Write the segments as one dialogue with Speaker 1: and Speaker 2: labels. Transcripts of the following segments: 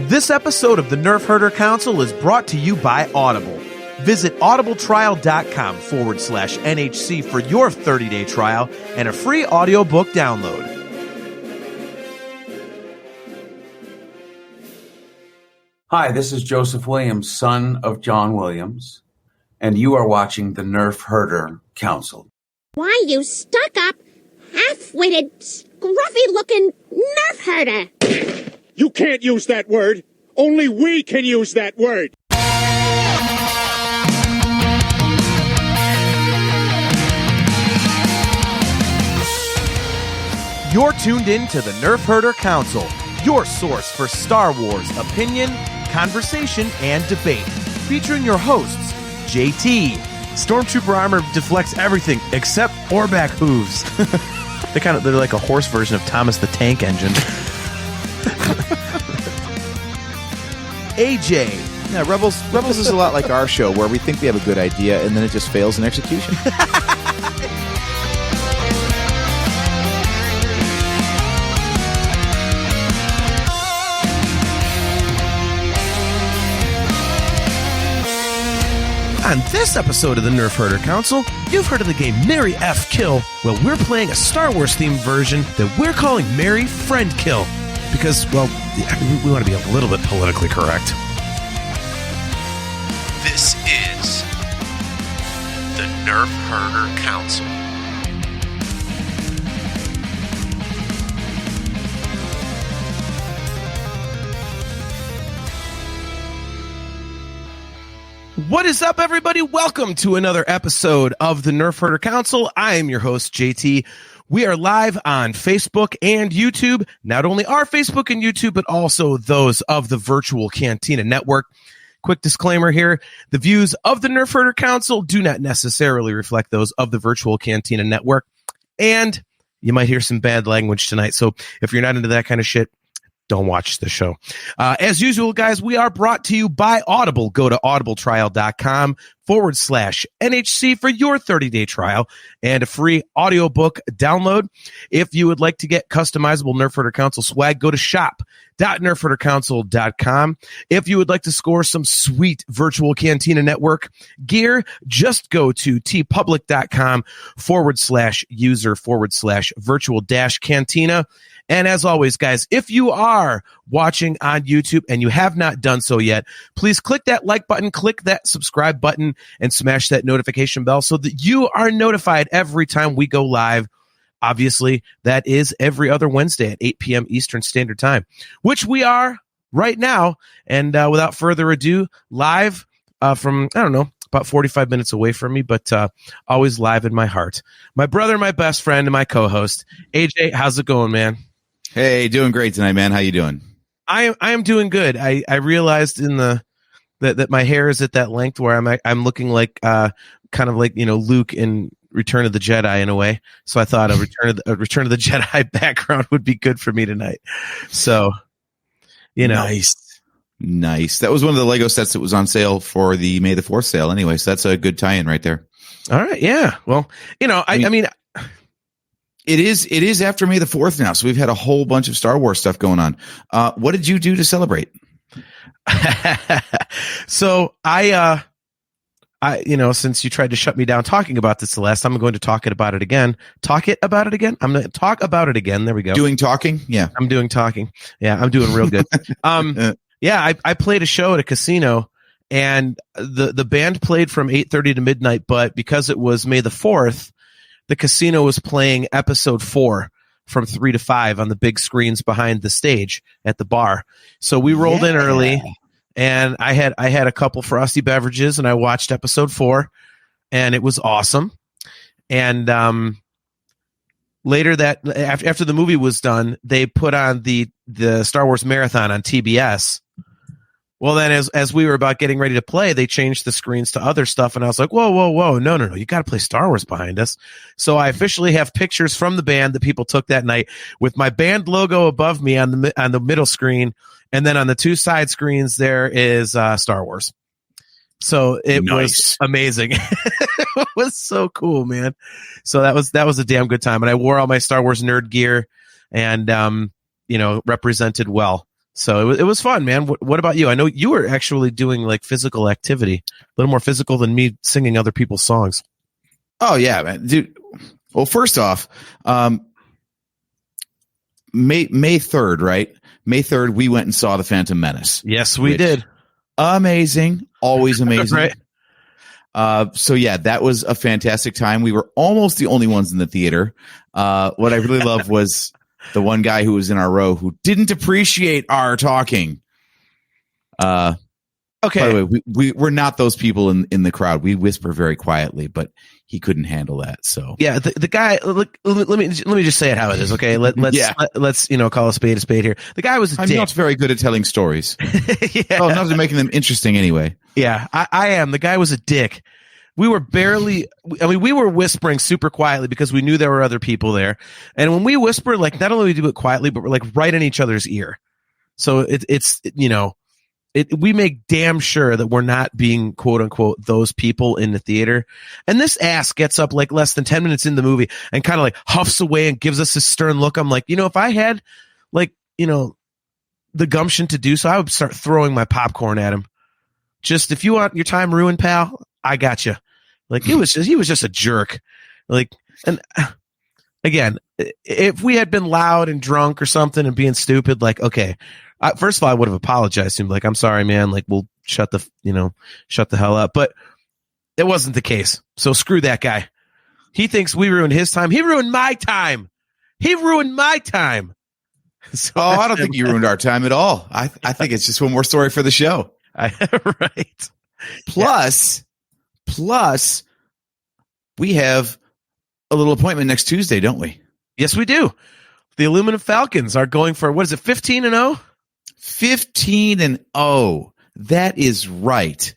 Speaker 1: This episode of the Nerf Herder Council is brought to you by Audible. Visit audibletrial.com/NHC for your 30-day trial and a free audiobook download.
Speaker 2: Hi, this is Joseph Williams, son of John Williams, and you are watching the Nerf Herder Council.
Speaker 3: Why, you stuck-up, half-witted, scruffy-looking Nerf herder!
Speaker 4: You can't use that word. Only we can use that word.
Speaker 1: You're tuned in to the Nerf Herder Council, your source for Star Wars opinion, conversation, and debate. Featuring your hosts, JT.
Speaker 5: Stormtrooper armor deflects everything except Orback hooves. They're like a horse version of Thomas the Tank Engine.
Speaker 1: AJ.
Speaker 6: Yeah, Rebels is a lot like our show, where we think we have a good idea and then it just fails in execution.
Speaker 5: On this episode of the Nerf Herder Council, you've heard of the game Marry F Kill. Well, we're playing a Star Wars themed version that we're calling Marry Friend Kill. Because, well, we want to be a little bit politically correct. This is the Nerf Herder Council. What is up, everybody? Welcome to another episode of the Nerf Herder Council. I am your host, JT. We are live on Facebook and YouTube. Not only our Facebook and YouTube, but also those of the Virtual Cantina Network. Quick disclaimer here. The views of the Nerf Herder Council do not necessarily reflect those of the Virtual Cantina Network. And you might hear some bad language tonight. So if you're not into that kind of shit, don't watch the show. As usual, guys, we are brought to you by Audible. Go to audibletrial.com/NHC for your 30-day trial and a free audiobook download. If you would like to get customizable Nerf Herder Council swag, go to shop.nerfherdercouncil.com. If you would like to score some sweet Virtual Cantina Network gear, just go to tpublic.com/user/virtual-cantina. And as always, guys, if you are watching on YouTube and you have not done so yet, please click that like button, click that subscribe button, and smash that notification bell so that you are notified every time we go live. Obviously, that is every other Wednesday at 8 p.m. Eastern Standard Time, which we are right now. And without further ado, live from, I don't know, about 45 minutes away from me, but always live in my heart. My brother, my best friend, and my co-host, AJ, how's it going, man?
Speaker 6: Hey, doing great tonight, man. How you doing?
Speaker 5: I am doing good. I realized that my hair is at that length where I'm looking like kind of like, you know, Luke in Return of the Jedi in a way. So I thought a Return of the Jedi background would be good for me tonight. So, you know,
Speaker 6: nice. That was one of the Lego sets that was on sale for the May the 4th sale. Anyway, so that's a good tie-in right there.
Speaker 5: All right, yeah. Well, you know, I mean.
Speaker 6: It is after May the 4th now, so we've had a whole bunch of Star Wars stuff going on. What did you do to celebrate?
Speaker 5: So I, you know, since you tried to shut me down talking about this the last time, I'm going to talk about it again. I'm going to talk about it again. There we go.
Speaker 6: Doing talking? Yeah.
Speaker 5: I'm doing talking. Yeah, I'm doing real good. Yeah, I played a show at a casino, and the band played from 8:30 to midnight, but because it was May the 4th, the casino was playing episode 4 from 3 to 5 on the big screens behind the stage at the bar. So we rolled in early, and I had a couple frosty beverages, and I watched episode 4, and it was awesome. And later that after the movie was done, they put on the Star Wars marathon on TBS. Well, then as we were about getting ready to play, they changed the screens to other stuff. And I was like, whoa, no. You got to play Star Wars behind us. So I officially have pictures from the band that people took that night with my band logo above me on the middle screen. And then on the two side screens, there is Star Wars. So it was amazing. It was so cool, man. So that was a damn good time. And I wore all my Star Wars nerd gear and, you know, represented well. So it was fun, man. What about you? I know you were actually doing like physical activity, a little more physical than me singing other people's songs.
Speaker 6: Oh yeah, man, dude. Well, first off, May 3rd, right? May 3rd, we went and saw The Phantom Menace.
Speaker 5: Yes, we did.
Speaker 6: Amazing. Always amazing.
Speaker 5: Right.
Speaker 6: So yeah, that was a fantastic time. We were almost the only ones in the theater. What I really loved was the one guy who was in our row who didn't appreciate our talking. Okay. By the way, we're not those people in the crowd. We whisper very quietly, but he couldn't handle that. So
Speaker 5: yeah, the guy. Look, let me just say it how it is. Okay, let's call a spade here. The guy was a
Speaker 6: I'm
Speaker 5: dick.
Speaker 6: not very good at telling stories.
Speaker 5: Yeah.
Speaker 6: Oh, not making them interesting anyway.
Speaker 5: Yeah, I am. The guy was a dick. We were we were whispering super quietly because we knew there were other people there. And when we whisper, like, not only do we do it quietly, but we're like right in each other's ear. So we make damn sure that we're not being quote unquote those people in the theater. And this ass gets up like less than 10 minutes in the movie and kind of like huffs away and gives us a stern look. I'm like, if I had the gumption to do so, I would start throwing my popcorn at him. Just, if you want your time ruined, pal, I got you. Like, he was just a jerk. Like, and again, if we had been loud and drunk or something and being stupid, like, okay, first of all, I would have apologized to him. Like, I'm sorry, man. Like, we'll shut the hell up. But it wasn't the case. So screw that guy. He thinks we ruined his time. He ruined my time. So
Speaker 6: I don't think you ruined our time at all. I think it's just one more story for the show.
Speaker 5: Right.
Speaker 6: Plus, we have a little appointment next Tuesday, don't we?
Speaker 5: Yes, we do. The Aluminum Falcons are going for, what is it, 15-0?
Speaker 6: 15-0. That is right.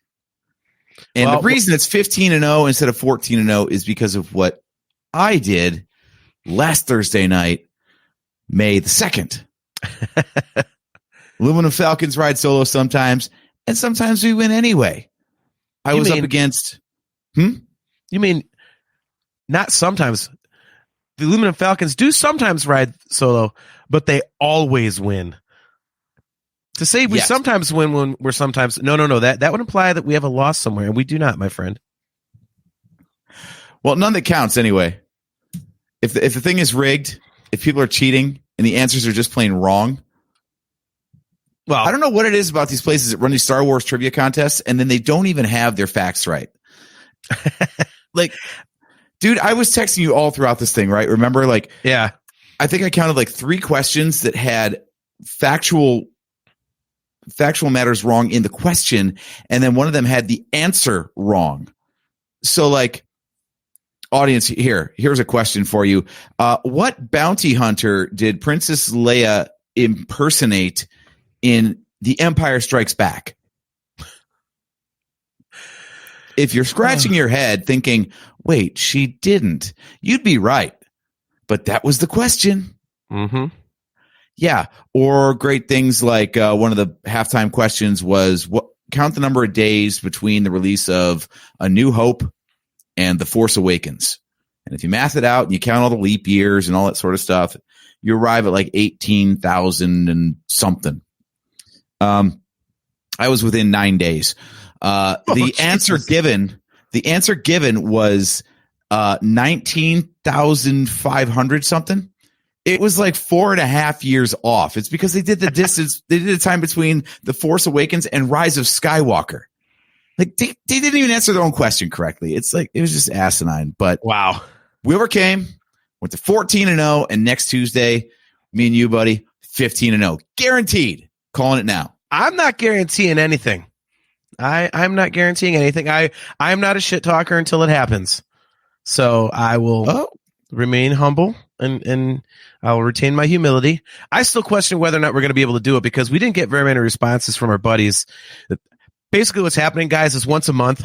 Speaker 6: And the reason it's 15-0 instead of 14-0 is because of what I did last Thursday night, May the 2nd. Aluminum Falcons ride solo sometimes, and sometimes we win anyway. I was up against...
Speaker 5: You mean not sometimes? The Aluminum Falcons do sometimes ride solo, but they always win. To say we sometimes win when we're sometimes... No. That would imply that we have a loss somewhere, and we do not, my friend.
Speaker 6: Well, none that counts anyway. If the thing is rigged, if people are cheating, and the answers are just plain wrong... Well, I don't know what it is about these places that run these Star Wars trivia contests, and then they don't even have their facts right. Like, dude, I was texting you all throughout this thing, right? Remember, like,
Speaker 5: yeah,
Speaker 6: I think I counted like 3 questions that had factual matters wrong in the question, and then one of them had the answer wrong. So, like, audience, here's a question for you. What bounty hunter did Princess Leia impersonate in The Empire Strikes Back? If you're scratching your head thinking, wait, she didn't, you'd be right. But that was the question.
Speaker 5: Mm-hmm.
Speaker 6: Yeah. Or great things like one of the halftime questions was, count the number of days between the release of A New Hope and The Force Awakens. And if you math it out and you count all the leap years and all that sort of stuff, you arrive at like 18,000 and something. I was within 9 days. The answer given was 19,500 something. It was like 4.5 years off. It's because they did the distance. They did the time between The Force Awakens and Rise of Skywalker. Like they didn't even answer their own question correctly. It's like, it was just asinine. But
Speaker 5: wow,
Speaker 6: we overcame. Went to 14-0, and next Tuesday, me and you, buddy, 15-0, guaranteed. Calling it now.
Speaker 5: I'm not guaranteeing anything. I'm not guaranteeing anything. I'm not a shit talker until it happens. So I will remain humble and I'll retain my humility. I still question whether or not we're going to be able to do it because we didn't get very many responses from our buddies. Basically what's happening, guys, is once a month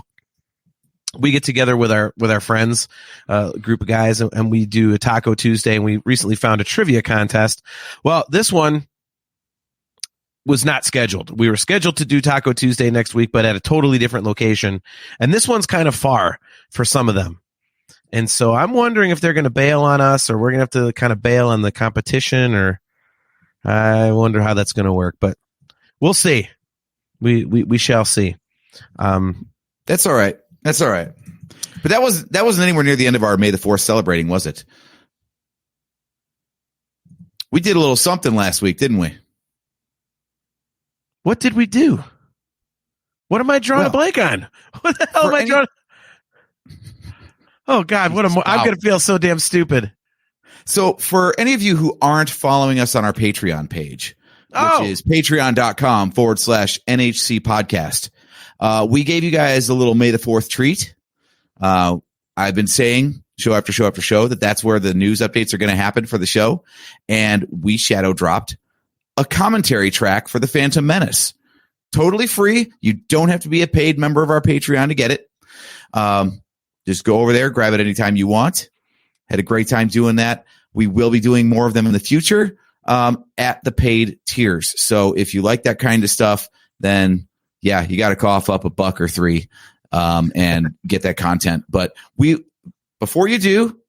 Speaker 5: we get together with our friends, a group of guys, and we do a Taco Tuesday, and we recently found a trivia contest. Well, this one was not scheduled. We were scheduled to do Taco Tuesday next week, but at a totally different location. And this one's kind of far for some of them. And so I'm wondering if they're going to bail on us or we're going to have to kind of bail on the competition, or I wonder how that's going to work. But We'll see. We shall see.
Speaker 6: That's all right. That's all right. But that wasn't anywhere near the end of our May the 4th celebrating, was it? We did a little something last week, didn't we?
Speaker 5: What did we do? What am I drawing a blank on? What the hell am I drawing? Oh God, I'm going to feel so damn stupid.
Speaker 6: So for any of you who aren't following us on our Patreon page, which is patreon.com/NHC podcast, we gave you guys a little May the 4th treat. I've been saying show after show after show that's where the news updates are going to happen for the show. And we shadow dropped a commentary track for The Phantom Menace. Totally free. You don't have to be a paid member of our Patreon to get it. Just go over there, grab it anytime you want. Had a great time doing that. We will be doing more of them in the future at the paid tiers. So if you like that kind of stuff, then yeah, you got to cough up $1 or $3 and get that content. But before you do,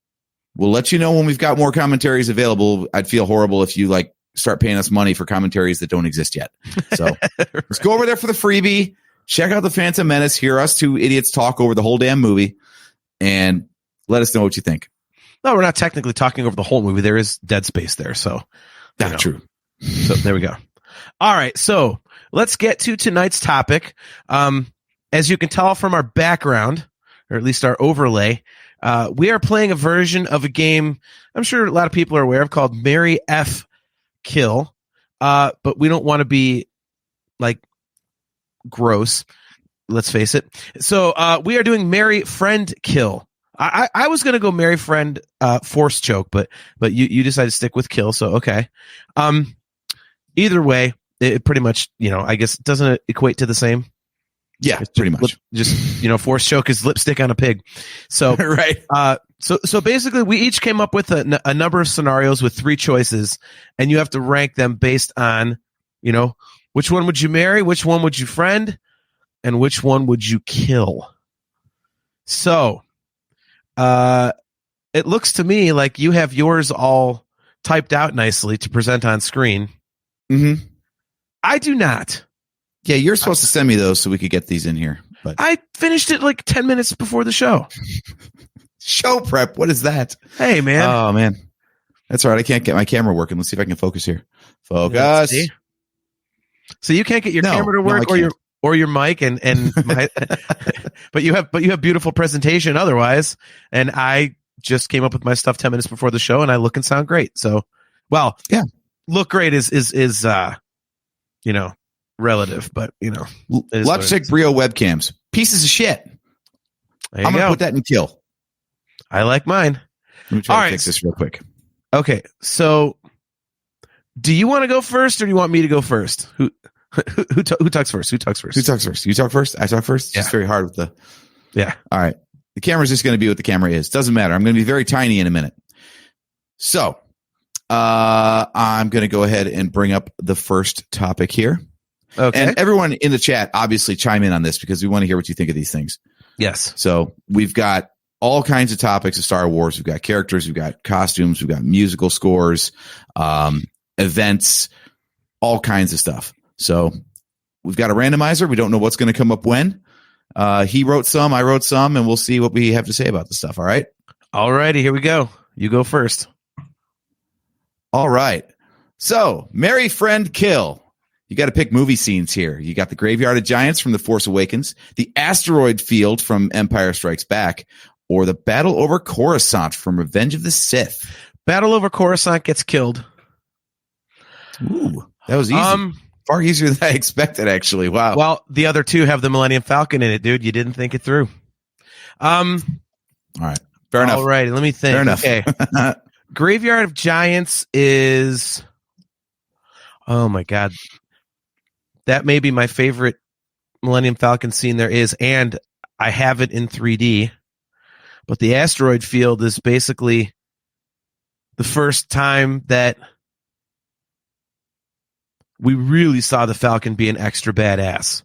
Speaker 6: we'll let you know when we've got more commentaries available. I'd feel horrible if you start paying us money for commentaries that don't exist yet. So let's go over there for the freebie. Check out The Phantom Menace. Hear us two idiots talk over the whole damn movie and let us know what you think.
Speaker 5: No, we're not technically talking over the whole movie. There is dead space there. So
Speaker 6: that's true.
Speaker 5: So there we go. All right. So let's get to tonight's topic. As you can tell from our background, or at least our overlay, we are playing a version of a game I'm sure a lot of people are aware of called Marry F Kill. But we don't want to be gross. Let's face it. So we are doing Marry Friend Kill. I was going to go Marry Friend Force Choke, but you decided to stick with Kill. So, okay. Either way, it pretty much, I guess, doesn't it equate to the same?
Speaker 6: Yeah, pretty much.
Speaker 5: Force Choke is lipstick on a pig. So,
Speaker 6: right.
Speaker 5: So basically we each came up with a number of scenarios with 3 choices, and you have to rank them based on, which one would you marry? Which one would you friend? And which one would you kill? So, it looks to me like you have yours all typed out nicely to present on screen.
Speaker 6: Mm-hmm.
Speaker 5: I do not.
Speaker 6: Yeah, you're supposed to send me those so we could get these in here. But
Speaker 5: I finished it 10 minutes before the show.
Speaker 6: Show prep. What is that?
Speaker 5: Hey, man.
Speaker 6: Oh, man. That's all right. I can't get my camera working. Let's see if I can focus here. Focus.
Speaker 5: So you can't get your camera to work or your mic and my, but you have beautiful presentation otherwise. And I just came up with my stuff 10 minutes before the show and I look and sound great. So, well, yeah, look great is relative, but
Speaker 6: Logitech Brio webcams, pieces of shit. I'm going to put that in Kill.
Speaker 5: I like mine.
Speaker 6: Let me try to fix this real quick.
Speaker 5: Okay. So do you want to go first or do you want me to go first? Who talks first? Who talks first?
Speaker 6: Who talks first? You talk first? I talk first?
Speaker 5: Yeah.
Speaker 6: It's very hard with the...
Speaker 5: Yeah.
Speaker 6: All right. The camera's just going to be what the camera is. Doesn't matter. I'm going to be very tiny in a minute. So, I'm going to go ahead and bring up the first topic here.
Speaker 5: Okay.
Speaker 6: And everyone in the chat, obviously chime in on this because we want to hear what you think of these things.
Speaker 5: Yes.
Speaker 6: So we've got all kinds of topics of Star Wars. We've got characters, we've got costumes, we've got musical scores, events, all kinds of stuff. So we've got a randomizer. We don't know what's going to come up when. He wrote some, I wrote some, and we'll see what we have to say about the stuff. All right.
Speaker 5: All righty. Here we go. You go first.
Speaker 6: All right. So Marry Friend Kill. You got to pick movie scenes here. You got the Graveyard of Giants from The Force Awakens, the asteroid field from Empire Strikes Back, or the battle over Coruscant from Revenge of the Sith.
Speaker 5: Battle over Coruscant gets killed.
Speaker 6: Ooh, that was easy. Far easier than I expected, actually. Wow.
Speaker 5: Well, the other 2 have the Millennium Falcon in it, dude. You didn't think it through.
Speaker 6: All right. Fair enough.
Speaker 5: All right. Let me think.
Speaker 6: Fair enough.
Speaker 5: Okay. Graveyard of Giants is... Oh, my God. That may be my favorite Millennium Falcon scene there is, and I have it in 3D. But the asteroid field is basically the first time that we really saw the Falcon be an extra badass.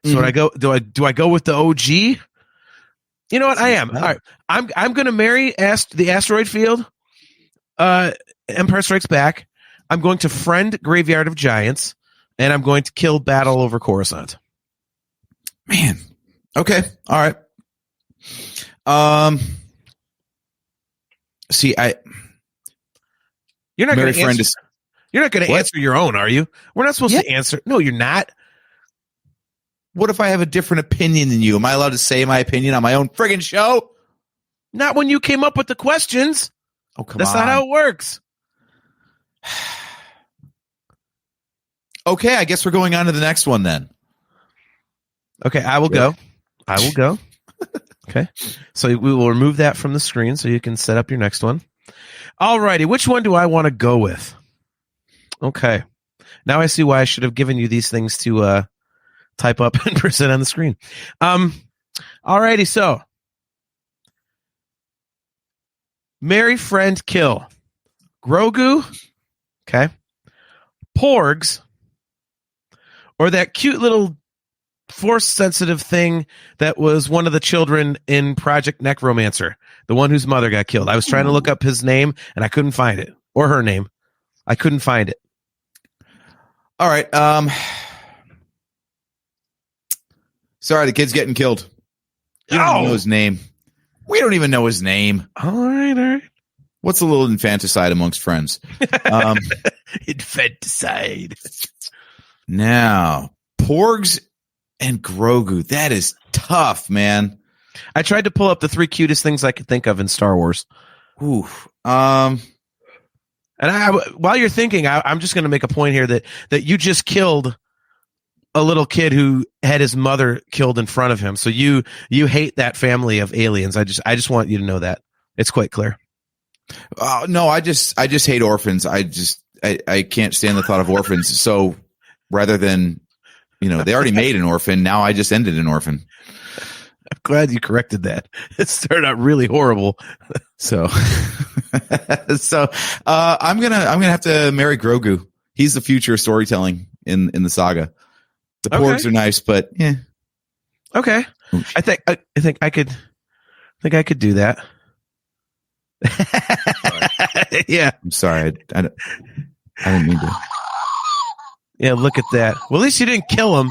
Speaker 5: So do I go with the OG? You know what? I am. All right. I'm going to marry the asteroid field. Empire Strikes Back. I'm going to friend Graveyard of Giants. and I'm going to kill Battle over Coruscant.
Speaker 6: Man. Okay. All right. See,
Speaker 5: You're not going
Speaker 6: Mary
Speaker 5: to
Speaker 6: Friend
Speaker 5: answer.
Speaker 6: is
Speaker 5: You're not going to
Speaker 6: What?
Speaker 5: answer your own, are you? We're not supposed to answer. No, you're not.
Speaker 6: What if I have a different opinion than you? Am I allowed to say my opinion on my own friggin' show?
Speaker 5: Not when you came up with the questions.
Speaker 6: Oh, come
Speaker 5: That's
Speaker 6: on.
Speaker 5: not how it works.
Speaker 6: Okay, I guess we're going on to the next one then.
Speaker 5: Okay, I will go. I will go. Okay. So we will remove that from the screen so you can set up your next one. All righty. Which one do I want to go with? Okay. Now I see why I should have given you these things to type up and present on the screen. All righty. So marry, friend, kill. Grogu. Okay. Porgs. Or that cute little force-sensitive thing that was one of the children in Project Necromancer, the one whose mother got killed. I was trying to look up his name, and I couldn't find it. Or her name. I couldn't find it.
Speaker 6: All right. Sorry, the kid's getting killed. You don't even know his name. We don't even know his name.
Speaker 5: All right.
Speaker 6: What's a little infanticide amongst friends?
Speaker 5: Infanticide.
Speaker 6: Now, Porgs and Grogu. That is tough, man.
Speaker 5: I tried to pull up the 3 cutest things I could think of in Star Wars.
Speaker 6: Ooh.
Speaker 5: And while you're thinking, I'm just going to make a point here that you just killed a little kid who had his mother killed in front of him. So you hate that family of aliens. I just want you to know that. It's quite clear.
Speaker 6: No, I just hate orphans. I can't stand the thought of orphans. So rather than, they already made an orphan. Now I just ended an orphan.
Speaker 5: I'm glad you corrected that. It started out really horrible.
Speaker 6: So I'm gonna have to marry Grogu. He's the future of storytelling in the saga. The Porgs are nice, but yeah.
Speaker 5: Okay. I think I could do that. Yeah.
Speaker 6: I'm sorry. I didn't mean to.
Speaker 5: Yeah, look at that. Well, at least you didn't kill him.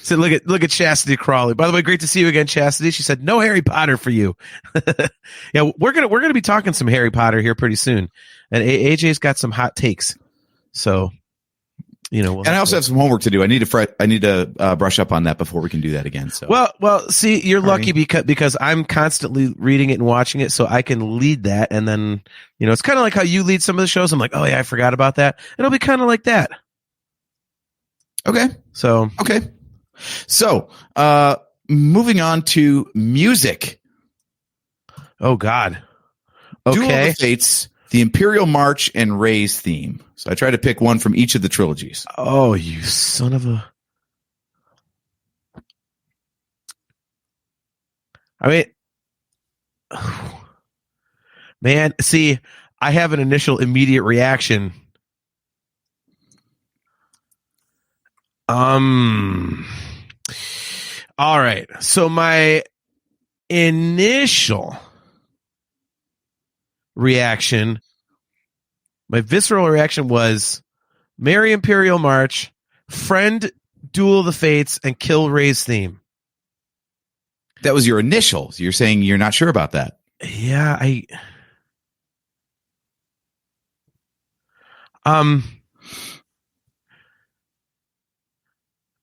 Speaker 5: So look at Chastity Crawley. By the way, great to see you again, Chastity. She said no Harry Potter for you. Yeah, we're gonna be talking some Harry Potter here pretty soon, and AJ's got some hot takes. So, and
Speaker 6: I also have some homework to do. I need to brush up on that before we can do that again. So
Speaker 5: well, see, you're lucky because I'm constantly reading it and watching it, so I can lead that, and then it's kind of like how you lead some of the shows. I'm like, oh yeah, I forgot about that. It'll be kind of like that.
Speaker 6: Okay.
Speaker 5: So
Speaker 6: moving on to music.
Speaker 5: Oh God. Okay.
Speaker 6: Duel of the Fates, the Imperial March, and Rey's theme. So I tried to pick one from each of the trilogies.
Speaker 5: Oh, you son of a! I mean, man, see, I have an initial immediate reaction. All right. So my initial reaction, my visceral reaction was marry Imperial March, friend Duel of the Fates, and kill Rey's theme.
Speaker 6: That was your initial. So you're saying you're not sure about that.
Speaker 5: Yeah,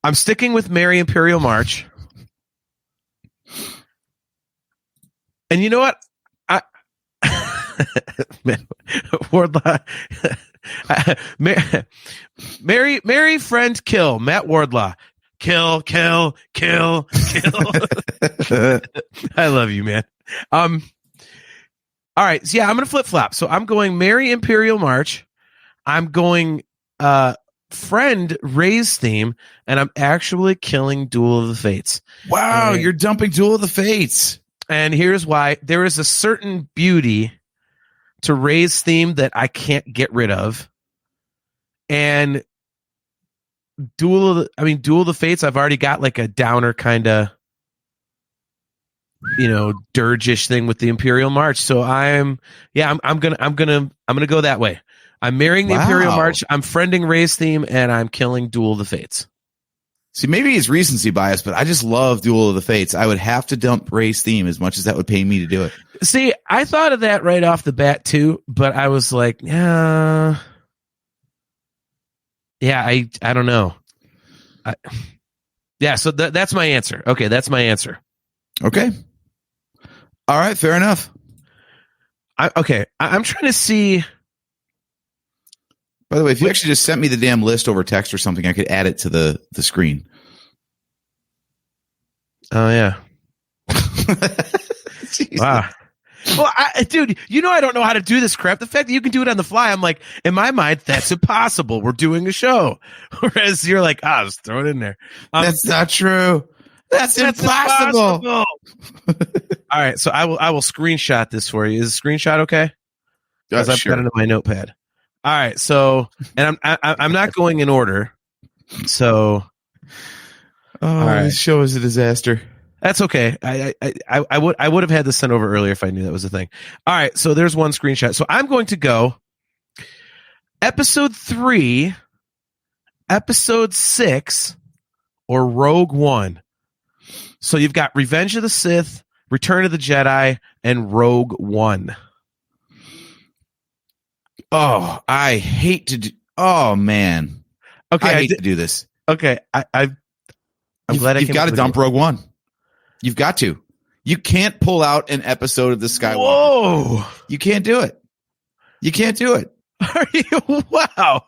Speaker 5: I'm sticking with Marry Imperial March. And you know what? Wardlaw. Marry, friend, kill. Matt Wardlaw. Kill. I love you, man. All right. So yeah, I'm going to flip flop. So I'm going Marry Imperial March. I'm going friend Rey's theme, and I'm actually killing Duel of the Fates.
Speaker 6: Wow, you're dumping Duel of the Fates.
Speaker 5: And here's why. There is a certain beauty to Rey's theme that I can't get rid of. And Duel of the Fates, I've already got like a downer kind of, dirgish thing with the Imperial March. So I'm gonna go that way. I'm marrying the Imperial March. I'm friending Ray's theme, and I'm killing Duel of the Fates.
Speaker 6: See, maybe it's recency bias, but I just love Duel of the Fates. I would have to dump Ray's theme as much as that would pay me to do it.
Speaker 5: See, I thought of that right off the bat too, but I was like, yeah, I don't know. So that's my answer. Okay, that's my answer.
Speaker 6: Okay. All right, fair enough.
Speaker 5: I'm trying to see.
Speaker 6: By the way, if you actually just sent me the damn list over text or something, I could add it to the screen.
Speaker 5: Oh, yeah. Wow. Well, dude, I don't know how to do this crap. The fact that you can do it on the fly, I'm like, in my mind, that's impossible. We're doing a show. Whereas you're like, just throw it in there.
Speaker 6: That's not true. That's impossible.
Speaker 5: All right, so I will screenshot this for you. Is a screenshot okay? Because I've got it in my notepad. All right, so and I'm not going in order. So,
Speaker 6: this show is a disaster.
Speaker 5: That's okay. I would have had this sent over earlier if I knew that was a thing. All right, so there's one screenshot. So I'm going to go episode 3, episode 6, or Rogue One. So you've got Revenge of the Sith, Return of the Jedi, and Rogue One.
Speaker 6: Oh, I hate to do. Oh man.
Speaker 5: Okay,
Speaker 6: I hate to do this.
Speaker 5: Okay, I'm glad
Speaker 6: you've got to dump Rogue One. You've got to. You can't pull out an episode of the Skywalker.
Speaker 5: Whoa!
Speaker 6: You can't do it. You can't do it.
Speaker 5: Are you? Wow.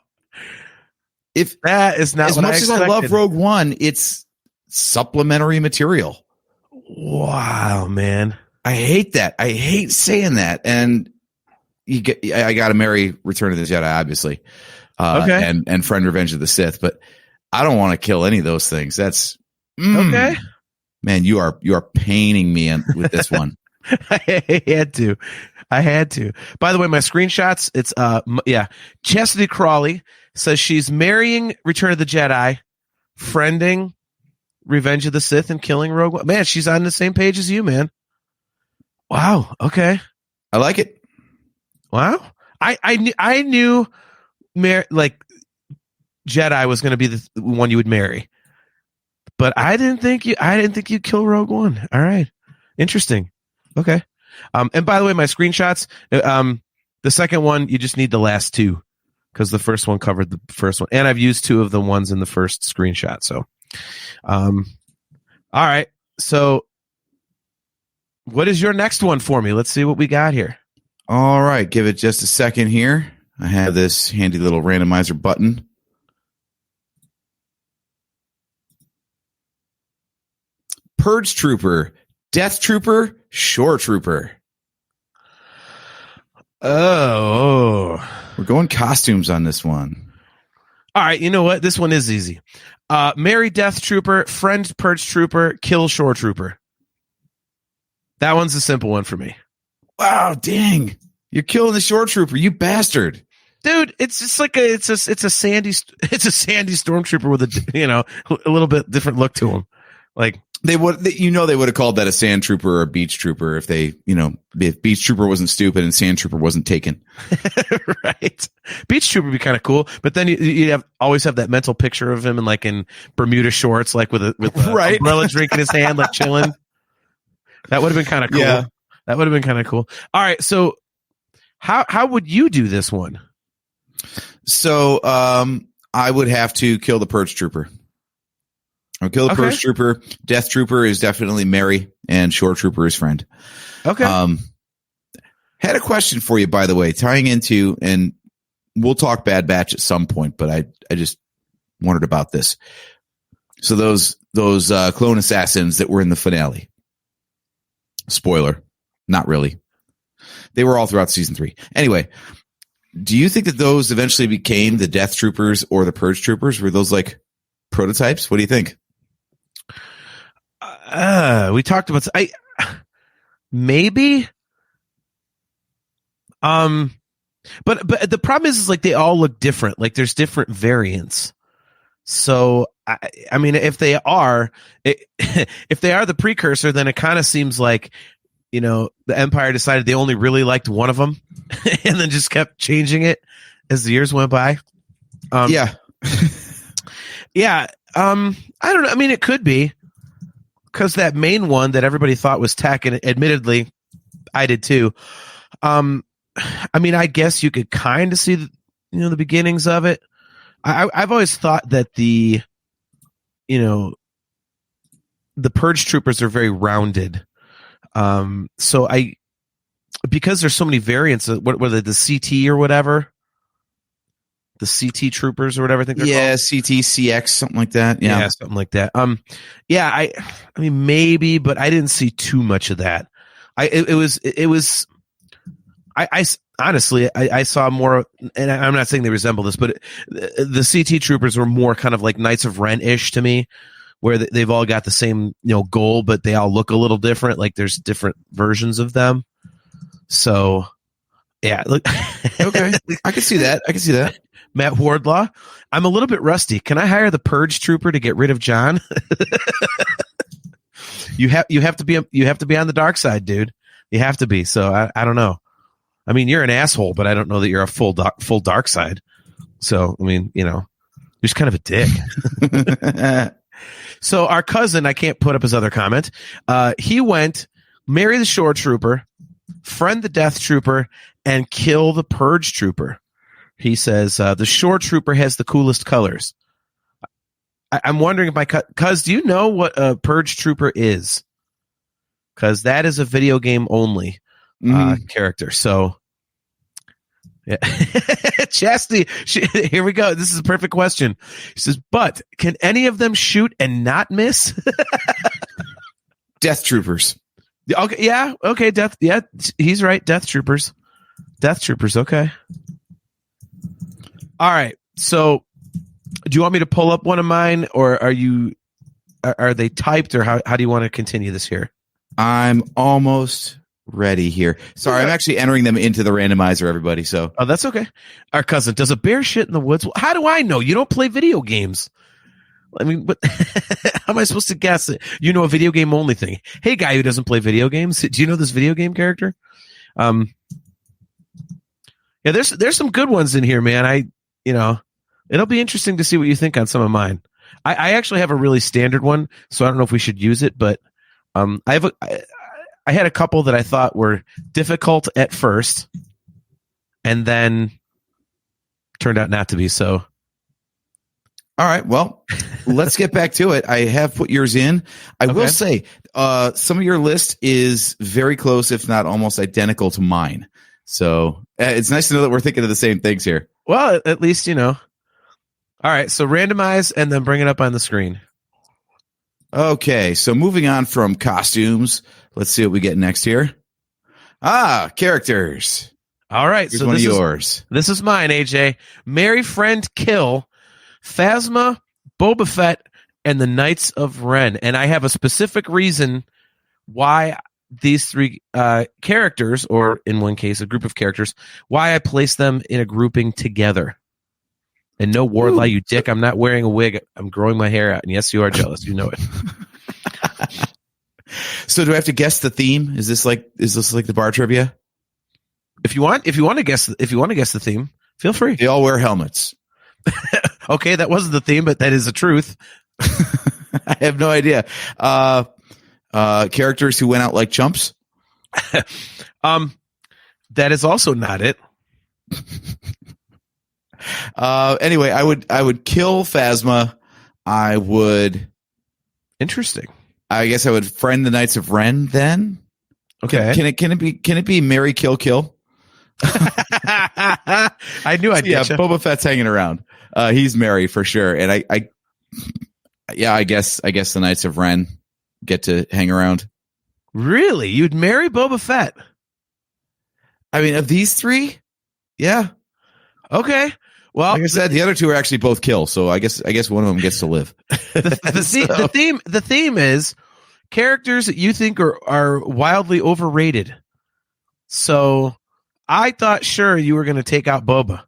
Speaker 5: If that is not
Speaker 6: as
Speaker 5: what
Speaker 6: much as I love Rogue One, it's supplementary material.
Speaker 5: Wow, man.
Speaker 6: I hate that. I hate saying that. And I got to marry Return of the Jedi, obviously.
Speaker 5: Okay.
Speaker 6: And friend Revenge of the Sith, but I don't want to kill any of those things. That's
Speaker 5: okay.
Speaker 6: Man, you are paining me with this one.
Speaker 5: I had to. By the way, my screenshots, it's Chastity Crawley says she's marrying Return of the Jedi, friending Revenge of the Sith, and killing Rogue One. Man, she's on the same page as you, man. Wow. Okay.
Speaker 6: I like it.
Speaker 5: Wow. I knew like Jedi was going to be the one you would marry. But I didn't think you'd kill Rogue One. All right. Interesting. Okay. And by the way, my screenshots, the second one, you just need the last two because the first one covered the first one. And I've used 2 of the ones in the first screenshot. So, all right. So what is your next one for me? Let's see what we got here.
Speaker 6: All right. Give it just a second here. I have this handy little randomizer button. Purge Trooper, Death Trooper, Shore Trooper.
Speaker 5: Oh.
Speaker 6: We're going costumes on this one.
Speaker 5: All right, you know what? This one is easy. Marry Death Trooper, friend Purge Trooper, kill Shore Trooper. That one's a simple one for me.
Speaker 6: Wow, dang. You're killing the Shore Trooper, you bastard.
Speaker 5: Dude, it's just like a sandy stormtrooper with a little bit different look to him. Like
Speaker 6: they would have called that a sand trooper or a beach trooper if if beach trooper wasn't stupid and sand trooper wasn't taken.
Speaker 5: Right. Beach trooper would be kind of cool, but then you always have that mental picture of him in Bermuda shorts, like with a
Speaker 6: right.
Speaker 5: umbrella drink in his hand, like chilling. That would have been kind of cool.
Speaker 6: Yeah.
Speaker 5: That would have been kind of cool. All right, so how would you do this one?
Speaker 6: So I would have to kill the Purge Trooper. I'll kill the Purge Trooper. Death Trooper is definitely Mary, and Shore Trooper is friend.
Speaker 5: Okay.
Speaker 6: Had a question for you, by the way, tying into, and we'll talk Bad Batch at some point, but I just wondered about this. So those clone assassins that were in the finale. Spoiler, not really. They were all throughout season 3. Anyway, do you think that those eventually became the Death Troopers or the Purge Troopers? Were those like prototypes? What do you think?
Speaker 5: We talked about maybe. But the problem is like they all look different. Like there's different variants. So I mean, if they are the precursor, then it kind of seems like the Empire decided they only really liked one of them, and then just kept changing it as the years went by.
Speaker 6: Yeah.
Speaker 5: Yeah. I don't know. I mean, it could be because that main one that everybody thought was tech, and admittedly, I did too. I mean, I guess you could kind of see the beginnings of it. I've always thought that the Purge Troopers are very rounded. So because there's so many variants, what were they, the CT or whatever? The CT Troopers or whatever I think they're called.
Speaker 6: CT, CX, something like that. Yeah,
Speaker 5: something like that. I mean, maybe, but I didn't see too much of that. I honestly, I saw more, and I'm not saying they resemble this, but the CT Troopers were more kind of like Knights of Ren-ish to me, where they've all got the same, goal, but they all look a little different. Like there's different versions of them. So, yeah, look.
Speaker 6: Okay, I can see that.
Speaker 5: Matt Wardlaw, I'm a little bit rusty. Can I hire the Purge Trooper to get rid of John? You have to be on the dark side, dude. You have to be. So I don't know. I mean, you're an asshole, but I don't know that you're a full dark side. So I mean, you're just kind of a dick. So our cousin, I can't put up his other comment. He went marry the Shore Trooper, friend the Death Trooper, and kill the Purge Trooper. He says the Shore Trooper has the coolest colors. I'm wondering if cuz do you know what a Purge Trooper is? Because that is a video game only character. So, yeah. Chastity, here we go. This is a perfect question. She says, but can any of them shoot and not miss?
Speaker 6: Death Troopers.
Speaker 5: Okay, yeah, okay, Death. Yeah, he's right. Death Troopers. Okay. All right. So, do you want me to pull up one of mine, or are they typed, or how do you want to continue this here?
Speaker 6: I'm almost ready here. Sorry, I'm actually entering them into the randomizer, everybody. So,
Speaker 5: oh, that's okay. Our cousin, does a bear shit in the woods? How do I know? You don't play video games. I mean, but how am I supposed to guess it? You know, a video game only thing. Hey, guy who doesn't play video games, do you know this video game character? Yeah, there's some good ones in here, man. It'll be interesting to see what you think on some of mine. I actually have a really standard one, so I don't know if we should use it, but I had a couple that I thought were difficult at first, and then turned out not to be. So,
Speaker 6: all right, well, let's get back to it. I have put yours in. I will say, some of your list is very close, if not almost identical to mine. So it's nice to know that we're thinking of the same things here.
Speaker 5: Well, at least you know. All right, so randomize and then bring it up on the screen.
Speaker 6: Okay, so moving on from costumes, let's see what we get next here. Characters.
Speaker 5: All right,
Speaker 6: here's
Speaker 5: so
Speaker 6: one of yours.
Speaker 5: This is mine, AJ. Marry, friend, kill Phasma, Boba Fett, and the Knights of Ren. And I have a specific reason why these three characters, or in one case, a group of characters, why I place them in a grouping together. And no, Wardlaw, you dick, I'm not wearing a wig. I'm growing my hair out. And yes, you are jealous. You know it.
Speaker 6: So do I have to guess the theme? Is this like the bar trivia?
Speaker 5: If you want to guess the theme, feel free.
Speaker 6: They all wear helmets.
Speaker 5: Okay, that wasn't the theme, but that is the truth.
Speaker 6: I have no idea. Characters who went out like chumps.
Speaker 5: That is also not it.
Speaker 6: Anyway, I would kill Phasma. I would.
Speaker 5: Interesting.
Speaker 6: I guess I would friend the Knights of Ren then.
Speaker 5: Okay.
Speaker 6: Can it be marry, kill, kill?
Speaker 5: I knew I'd get you.
Speaker 6: Boba Fett's hanging around. He's married for sure. And I guess the Knights of Ren get to hang around.
Speaker 5: Really? You'd marry Boba Fett?
Speaker 6: I mean, of these three? Yeah.
Speaker 5: Okay. Well,
Speaker 6: like I said, the other two are actually both kill, so I guess one of them gets to live.
Speaker 5: The theme is characters that you think are wildly overrated. So I thought sure you were going to take out Boba.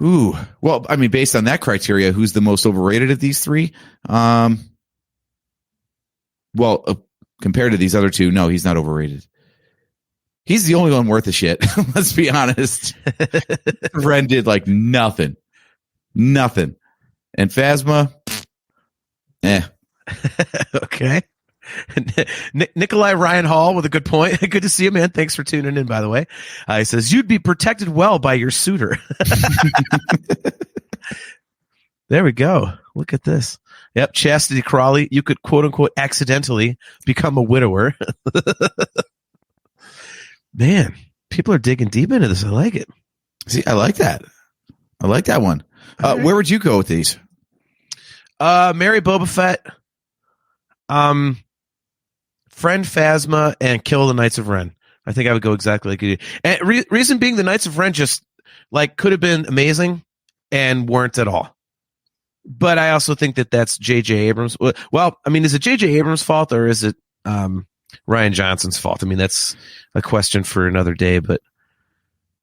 Speaker 6: Ooh. Well, I mean, based on that criteria, who's the most overrated of these three? Well, compared to these other two, no, he's not overrated. He's the only one worth a shit. Let's be honest. Ren did like nothing. And Phasma,
Speaker 5: Okay. Nikolai Ryan Hall with a good point. Good to see you, man. Thanks for tuning in, by the way. He says, you'd be protected well by your suitor. There we go. Look at this. Yep. Chastity Crawley. You could quote unquote accidentally become a widower. Man, people are digging deep into this. I like it.
Speaker 6: See, I like that. I like that one.
Speaker 5: Okay.
Speaker 6: Where would you go with these?
Speaker 5: Marry Boba Fett, friend Phasma, and kill the Knights of Ren. I think I would go exactly like you did. And reason being, the Knights of Ren just like could have been amazing and weren't at all. But I also think that that's J.J. Abrams. Well, I mean, is it J.J. Abrams' fault or is it Ryan Johnson's fault? I mean, that's a question for another day, but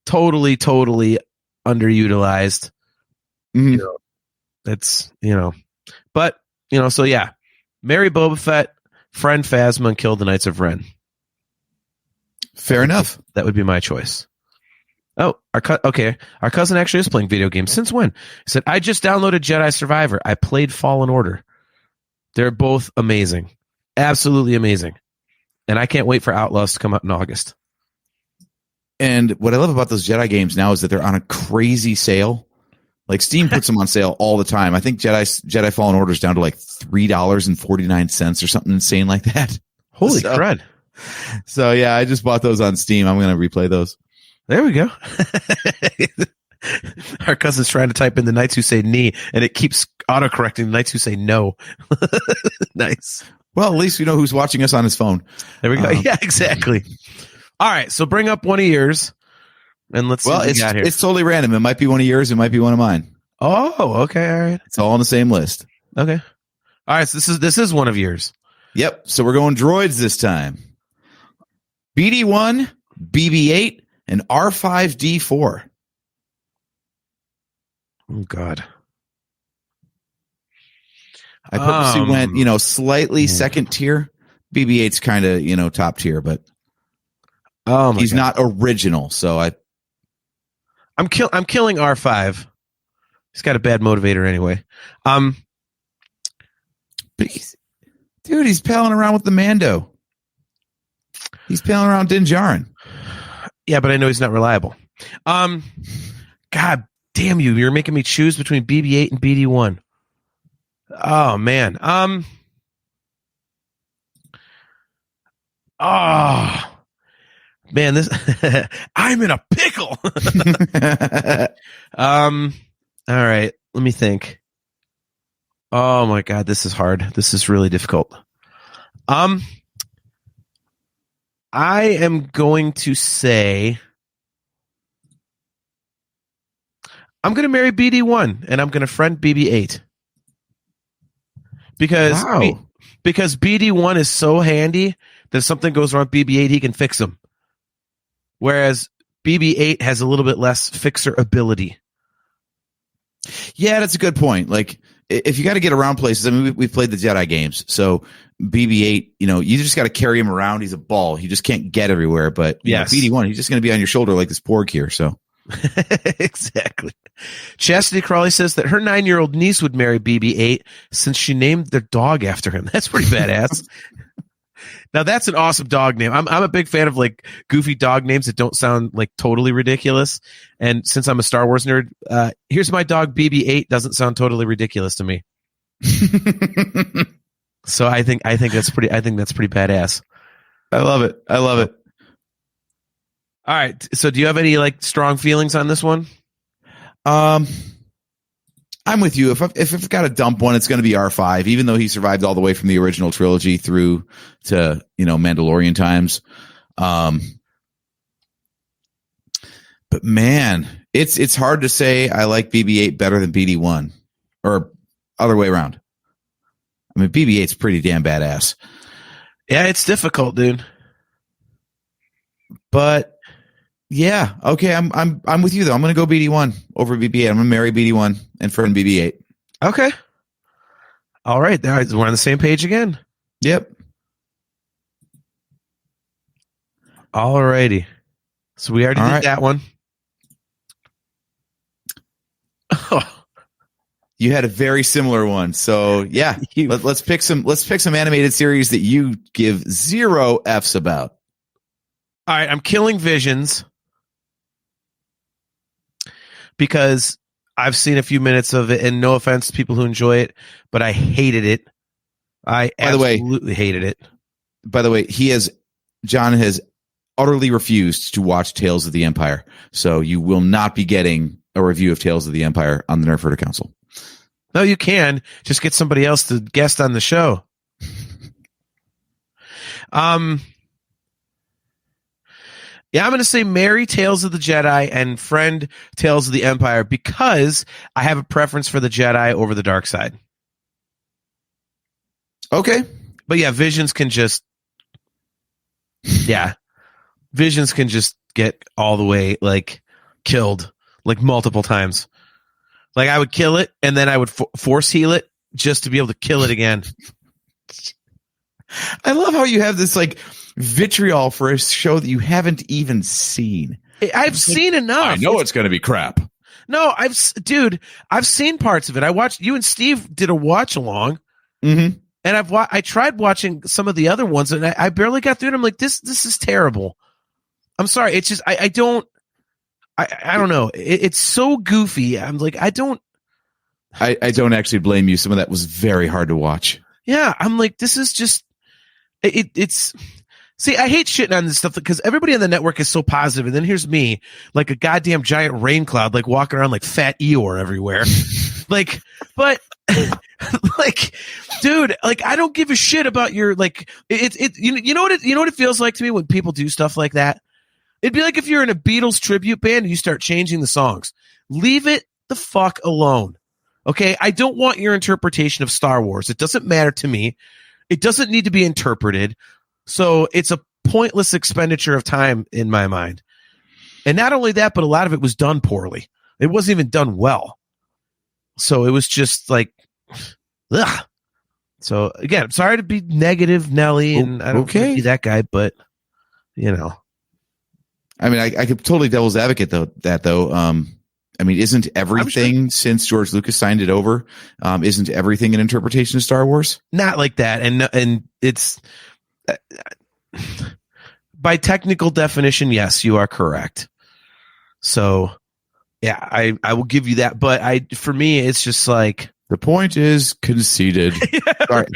Speaker 5: totally underutilized.
Speaker 6: Mm-hmm.
Speaker 5: You know, that's, but, so yeah, marry Boba Fett, friend Phasma, and kill the Knights of Ren.
Speaker 6: Fair enough.
Speaker 5: That would be my choice. Oh, our cousin actually is playing video games. Since when? He said, I just downloaded Jedi Survivor. I played Fallen Order. They're both amazing. Absolutely amazing. And I can't wait for Outlaws to come out in August.
Speaker 6: And what I love about those Jedi games now is that they're on a crazy sale. Like Steam puts them on sale all the time. I think Jedi Fallen Order is down to like $3.49 or something insane like that.
Speaker 5: Holy crud.
Speaker 6: So yeah, I just bought those on Steam. I'm going to replay those.
Speaker 5: There we go. Our cousin's trying to type in the Knights Who Say Knee, and it keeps autocorrecting the Knights Who Say No. Nice.
Speaker 6: Well, at least we know who's watching us on his phone.
Speaker 5: There we go. Yeah, exactly. All right, so bring up one of yours, and let's see what we got here.
Speaker 6: It's totally random. It might be one of yours. It might be one of mine.
Speaker 5: Oh, okay. All right.
Speaker 6: It's all on the same list.
Speaker 5: Okay. All right, so this is one of yours.
Speaker 6: Yep. So we're going droids this time. BD1, BB8, and R5D4.
Speaker 5: Oh God.
Speaker 6: I purposely went, slightly second tier. BB8's kind of, top tier, but he's not original. So
Speaker 5: I'm killing R5. He's got a bad motivator anyway.
Speaker 6: But he's palling around with the Mando. He's palling around Din Djarin.
Speaker 5: Yeah, but I know he's not reliable. God damn you! You're making me choose between BB8 and BD1. Oh man. Oh man, this I'm in a pickle. All right, let me think. Oh my God, this is hard. This is really difficult. I am going to say I'm going to marry BD1 and I'm going to friend BB8 because BD1 is so handy that if something goes wrong with BB8, he can fix them. Whereas BB8 has a little bit less fixer ability.
Speaker 6: Yeah, that's a good point. Like, if you got to get around places, I mean, we've played the Jedi games, so BB8, you just got to carry him around. He's a ball. He just can't get everywhere. But BD1, he's just going to be on your shoulder like this Porg here. So
Speaker 5: exactly. Chastity Crawley says that her 9-year-old niece would marry BB8 since she named their dog after him. That's pretty badass. Now that's an awesome dog name. I'm a big fan of like goofy dog names that don't sound like totally ridiculous. And since I'm a Star Wars nerd, here's my dog BB8 doesn't sound totally ridiculous to me. So I think that's pretty badass.
Speaker 6: I love it. All
Speaker 5: right. So do you have any like strong feelings on this one?
Speaker 6: I'm with you. If I've got to dump one, it's going to be R5, even though he survived all the way from the original trilogy through to, Mandalorian times. But man, it's hard to say I like BB8 better than BD1 or other way around. I mean, BB8's pretty damn badass.
Speaker 5: Yeah, it's difficult, dude.
Speaker 6: But yeah, okay, I'm with you though. I'm going to go BD1 over BB8. I'm going to marry BD1 and friend BB8.
Speaker 5: Okay. All right, we're on the same page again.
Speaker 6: Yep.
Speaker 5: All righty. So we already did that one.
Speaker 6: You had a very similar one. So yeah, let's pick some animated series that you give 0 Fs about.
Speaker 5: All right, I'm killing Visions because I've seen a few minutes of it, and no offense to people who enjoy it, but I hated it. I absolutely hated it.
Speaker 6: By the way, John has utterly refused to watch Tales of the Empire, so you will not be getting a review of Tales of the Empire on the Nerf Herder Council.
Speaker 5: No, you can just get somebody else to guest on the show. Yeah, I'm going to say marry Tales of the Jedi and friend Tales of the Empire because I have a preference for the Jedi over the dark side.
Speaker 6: Okay.
Speaker 5: But yeah, Visions can just get all the way like killed like multiple times. Like I would kill it and then I would force heal it just to be able to kill it again.
Speaker 6: I love how you have this like vitriol for a show that you haven't even seen.
Speaker 5: I've seen enough.
Speaker 6: I know it's going to be crap.
Speaker 5: No, I've seen parts of it. I watched, you and Steve did a watch along,
Speaker 6: and
Speaker 5: I tried watching some of the other ones, and I barely got through it. I'm like, this is terrible. I'm sorry. It's just I don't know. It's so goofy. I'm like, I don't
Speaker 6: actually blame you. Some of that was very hard to watch.
Speaker 5: Yeah, I'm like, this is just it's. See, I hate shitting on this stuff because everybody on the network is so positive, and then here's me, like a goddamn giant rain cloud, like walking around like fat Eeyore everywhere. Like, but like, dude, like I don't give a shit about your like you know what it feels like to me when people do stuff like that. It'd be like if you're in a Beatles tribute band and you start changing the songs. Leave it the fuck alone. Okay, I don't want your interpretation of Star Wars. It doesn't matter to me. It doesn't need to be interpreted. So it's a pointless expenditure of time in my mind. And not only that, but a lot of it was done poorly. It wasn't even done well. So it was just like, ugh. So again, I'm sorry to be negative, Nelly, and I don't want to be that guy, but you know.
Speaker 6: I mean, I could totally devil's advocate though. I mean, isn't everything since George Lucas signed it over? Isn't everything an interpretation of Star Wars?
Speaker 5: Not like that, and it's by technical definition, yes, you are correct. So, yeah, I will give you that. But for me, it's just like
Speaker 6: the point is conceded. Sorry.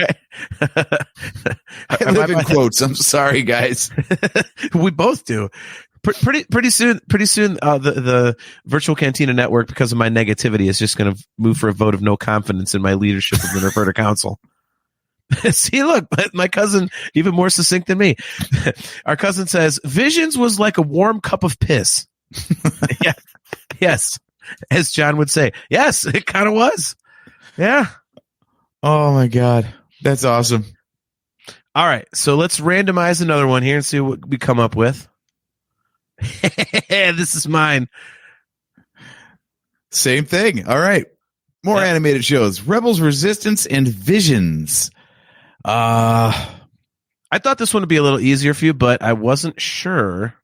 Speaker 6: I live in quotes. I'm sorry, guys.
Speaker 5: We both do. Pretty soon, the Virtual Cantina Network, because of my negativity, is just going to move for a vote of no confidence in my leadership of the Nerf Herder Council. See, look, my cousin, even more succinct than me. Our cousin says, Visions was like a warm cup of piss. Yeah. Yes. As John would say. Yes, it kind of was. Yeah.
Speaker 6: Oh, my God. That's awesome.
Speaker 5: All right. So let's randomize another one here and see what we come up with. This is mine.
Speaker 6: Same thing. All right. More animated shows. Rebels, Resistance, and Visions.
Speaker 5: I thought this one would be a little easier for you, but I wasn't sure.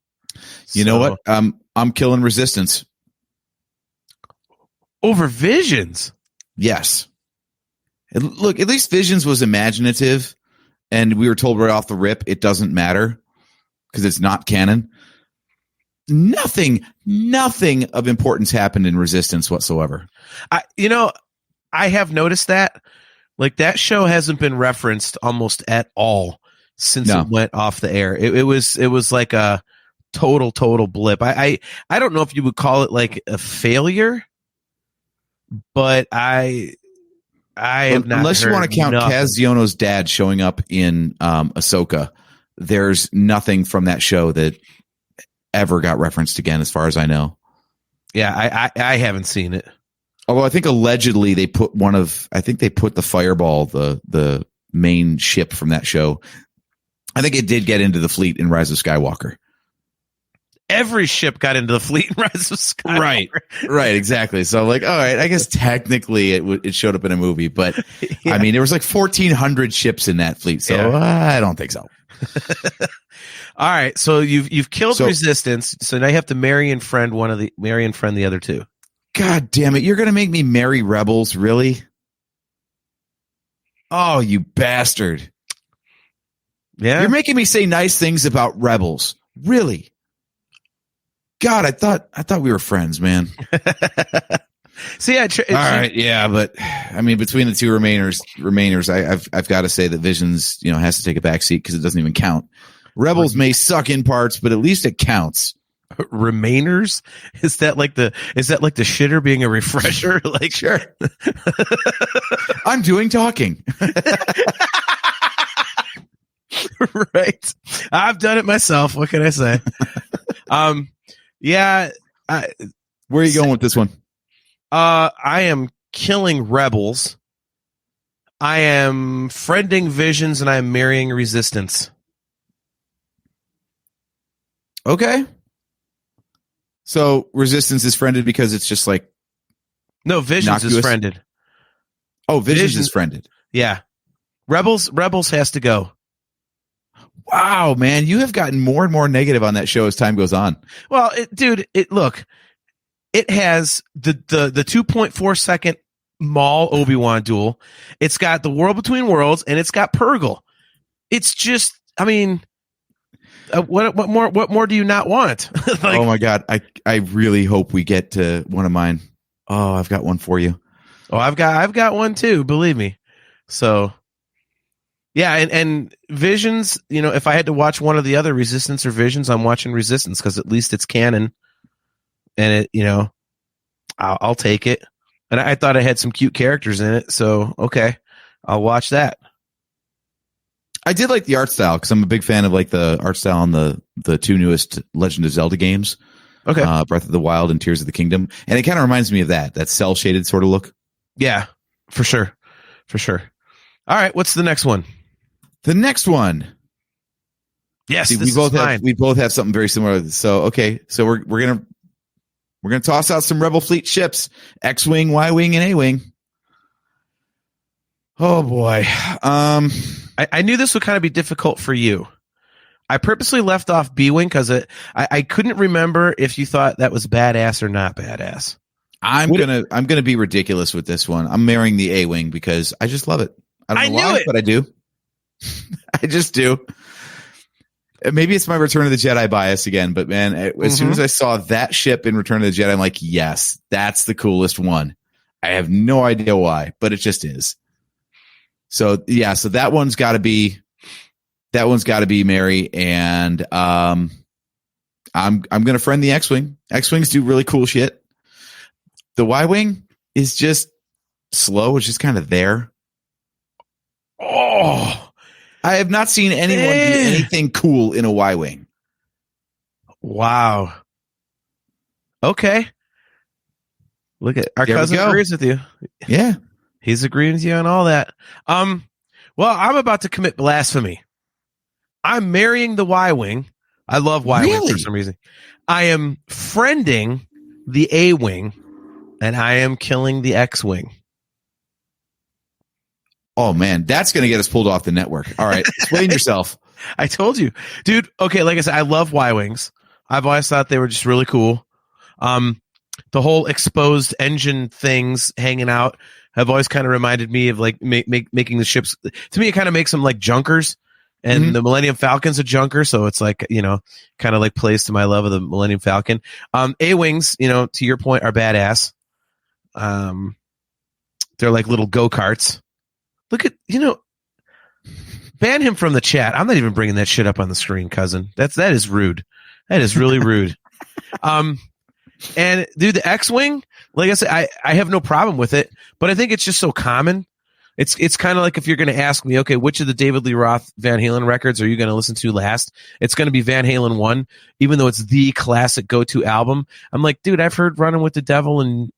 Speaker 6: You know what? I'm killing Resistance.
Speaker 5: Over Visions?
Speaker 6: Yes. Look, at least Visions was imaginative, and we were told right off the rip it doesn't matter because it's not canon. Nothing of importance happened in Resistance whatsoever.
Speaker 5: I have noticed that. Like, that show hasn't been referenced almost at all since it went off the air. It was like a total blip. I don't know if you would call it like a failure, but I have not.
Speaker 6: Unless you want to count Kaz Ziono's dad showing up in Ahsoka, there's nothing from that show that ever got referenced again, as far as I know.
Speaker 5: Yeah, I haven't seen it.
Speaker 6: Although I think allegedly they put the Fireball, the main ship from that show. I think it did get into the fleet in Rise of Skywalker.
Speaker 5: Every ship got into the fleet in Rise of Skywalker.
Speaker 6: Right, exactly. So like, all right, I guess technically it showed up in a movie, but yeah. I mean, there was like 1,400 ships in that fleet, so I don't think so.
Speaker 5: All right, so you've killed Resistance, so now you have to marry and friend the other two.
Speaker 6: God damn it! You're gonna make me marry Rebels, really? Oh, you bastard!
Speaker 5: Yeah,
Speaker 6: you're making me say nice things about Rebels, really? God, I thought we were friends, man.
Speaker 5: See, all
Speaker 6: right, yeah, but I mean, between the two remainers, I've got to say that Visions, has to take a back seat because it doesn't even count. Rebels may suck in parts, but at least it counts.
Speaker 5: Remainers? Is that like the shitter being a refresher? Like,
Speaker 6: sure. I'm doing talking.
Speaker 5: Right. I've done it myself. What can I say? Yeah.
Speaker 6: Where are you going with this one?
Speaker 5: I am killing Rebels. I am friending Visions, and I am marrying Resistance.
Speaker 6: Okay. So Resistance is friended because it's just like
Speaker 5: no, Visions is friended.
Speaker 6: Oh, Visions is friended.
Speaker 5: Yeah. Rebels has to go.
Speaker 6: Wow, man, you have gotten more and more negative on that show as time goes on.
Speaker 5: Well, look, it has the 2.4 second Maul Obi-Wan duel. It's got the World Between Worlds, and it's got Purrgil. It's just, I mean, what more do you not want?
Speaker 6: Oh my God, I really hope we get to one of mine. Oh, I've got one for you.
Speaker 5: Oh, I've got one too. Believe me. So. Yeah, and Visions, if I had to watch one of the other, Resistance or Visions, I'm watching Resistance because at least it's canon, and it, I'll take it. And I thought it had some cute characters in it, so okay, I'll watch that.
Speaker 6: I did like the art style because I'm a big fan of like the art style on the two newest Legend of Zelda games,
Speaker 5: okay,
Speaker 6: Breath of the Wild and Tears of the Kingdom, and it kind of reminds me of that cell shaded sort of look.
Speaker 5: Yeah, for sure. All right, what's the next one?
Speaker 6: The next one.
Speaker 5: Yes,
Speaker 6: see, we both have something very similar. So okay, so we're gonna toss out some Rebel Fleet ships: X-wing, Y-wing, and A-wing. Oh boy,
Speaker 5: I knew this would kind of be difficult for you. I purposely left off B-wing because I couldn't remember if you thought that was badass or not badass.
Speaker 6: I'm gonna be ridiculous with this one. I'm marrying the A-wing because I just love it. I don't know why, but I do. I just do. Maybe it's my Return of the Jedi bias again, but man, as soon as I saw that ship in Return of the Jedi, I'm like, yes, that's the coolest one. I have no idea why, but it just is. So yeah, so that one's got to be Mary, and I'm gonna friend the X-wing. X-wings do really cool shit. The Y-wing is just slow. It's just kind of there. Oh. I have not seen anyone do anything cool in a Y-wing.
Speaker 5: Wow. Okay. Look at our cousin agrees with you.
Speaker 6: Yeah.
Speaker 5: He's agreeing with you on all that. Well, I'm about to commit blasphemy. I'm marrying the Y-wing. I love Y-wing for some reason. I am friending the A-wing, and I am killing the X-wing.
Speaker 6: Oh, man, that's going to get us pulled off the network. All right, explain yourself.
Speaker 5: I told you. Dude, okay, like I said, I love Y-wings. I've always thought they were just really cool. The whole exposed engine things hanging out have always kind of reminded me of like making the ships. To me, it kind of makes them like junkers, and the Millennium Falcon's a junker, so it's like, kind of like plays to my love of the Millennium Falcon. A-wings, to your point, are badass. They're like little go-karts. Look at, ban him from the chat. I'm not even bringing that shit up on the screen, cousin. That is rude. That is really rude. And dude, the X-wing, like I said, I have no problem with it, but I think it's just so common. It's kind of like if you're going to ask me, okay, which of the David Lee Roth Van Halen records are you going to listen to last? It's going to be Van Halen 1, even though it's the classic go-to album. I'm like, dude, I've heard Running with the Devil and,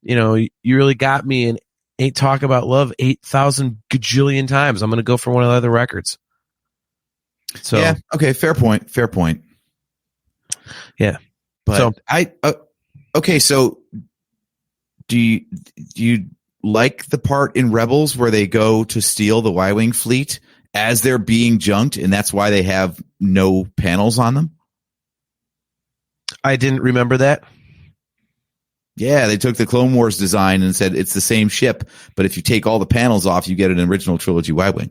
Speaker 5: You Really Got Me and Ain't Talk About Love 8,000 gajillion times. I'm going to go for one of the other records. So
Speaker 6: yeah, okay, fair point.
Speaker 5: Yeah,
Speaker 6: but so okay. So do you like the part in Rebels where they go to steal the Y-wing fleet as they're being junked, and that's why they have no panels on them?
Speaker 5: I didn't remember that.
Speaker 6: Yeah, they took the Clone Wars design and said it's the same ship, but if you take all the panels off, you get an original trilogy Y-wing.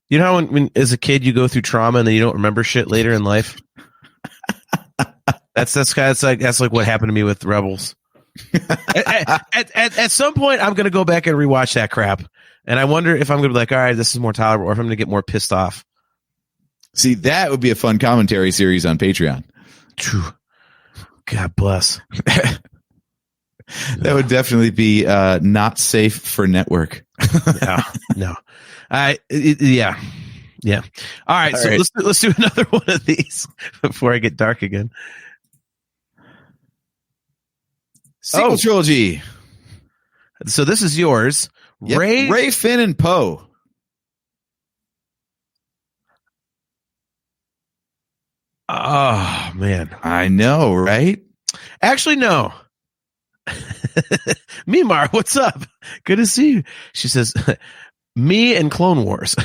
Speaker 5: You know how when as a kid you go through trauma and then you don't remember shit later in life? That's like what happened to me with Rebels. At some point, I'm going to go back and rewatch that crap, and I wonder if I'm going to be like, all right, this is more tolerable, or if I'm going to get more pissed off.
Speaker 6: See, that would be a fun commentary series on Patreon.
Speaker 5: God bless.
Speaker 6: That would definitely be not safe for network.
Speaker 5: No. Yeah. All right,
Speaker 6: All
Speaker 5: so
Speaker 6: right.
Speaker 5: let's do another one of these before I get dark again.
Speaker 6: Sequel trilogy.
Speaker 5: So this is yours,
Speaker 6: Yep.
Speaker 5: Ray.
Speaker 6: Ray, Finn, and Poe.
Speaker 5: Oh man,
Speaker 6: I know, right?
Speaker 5: actually no. Mimar, what's up? Good to see you. She says, "Me and Clone Wars."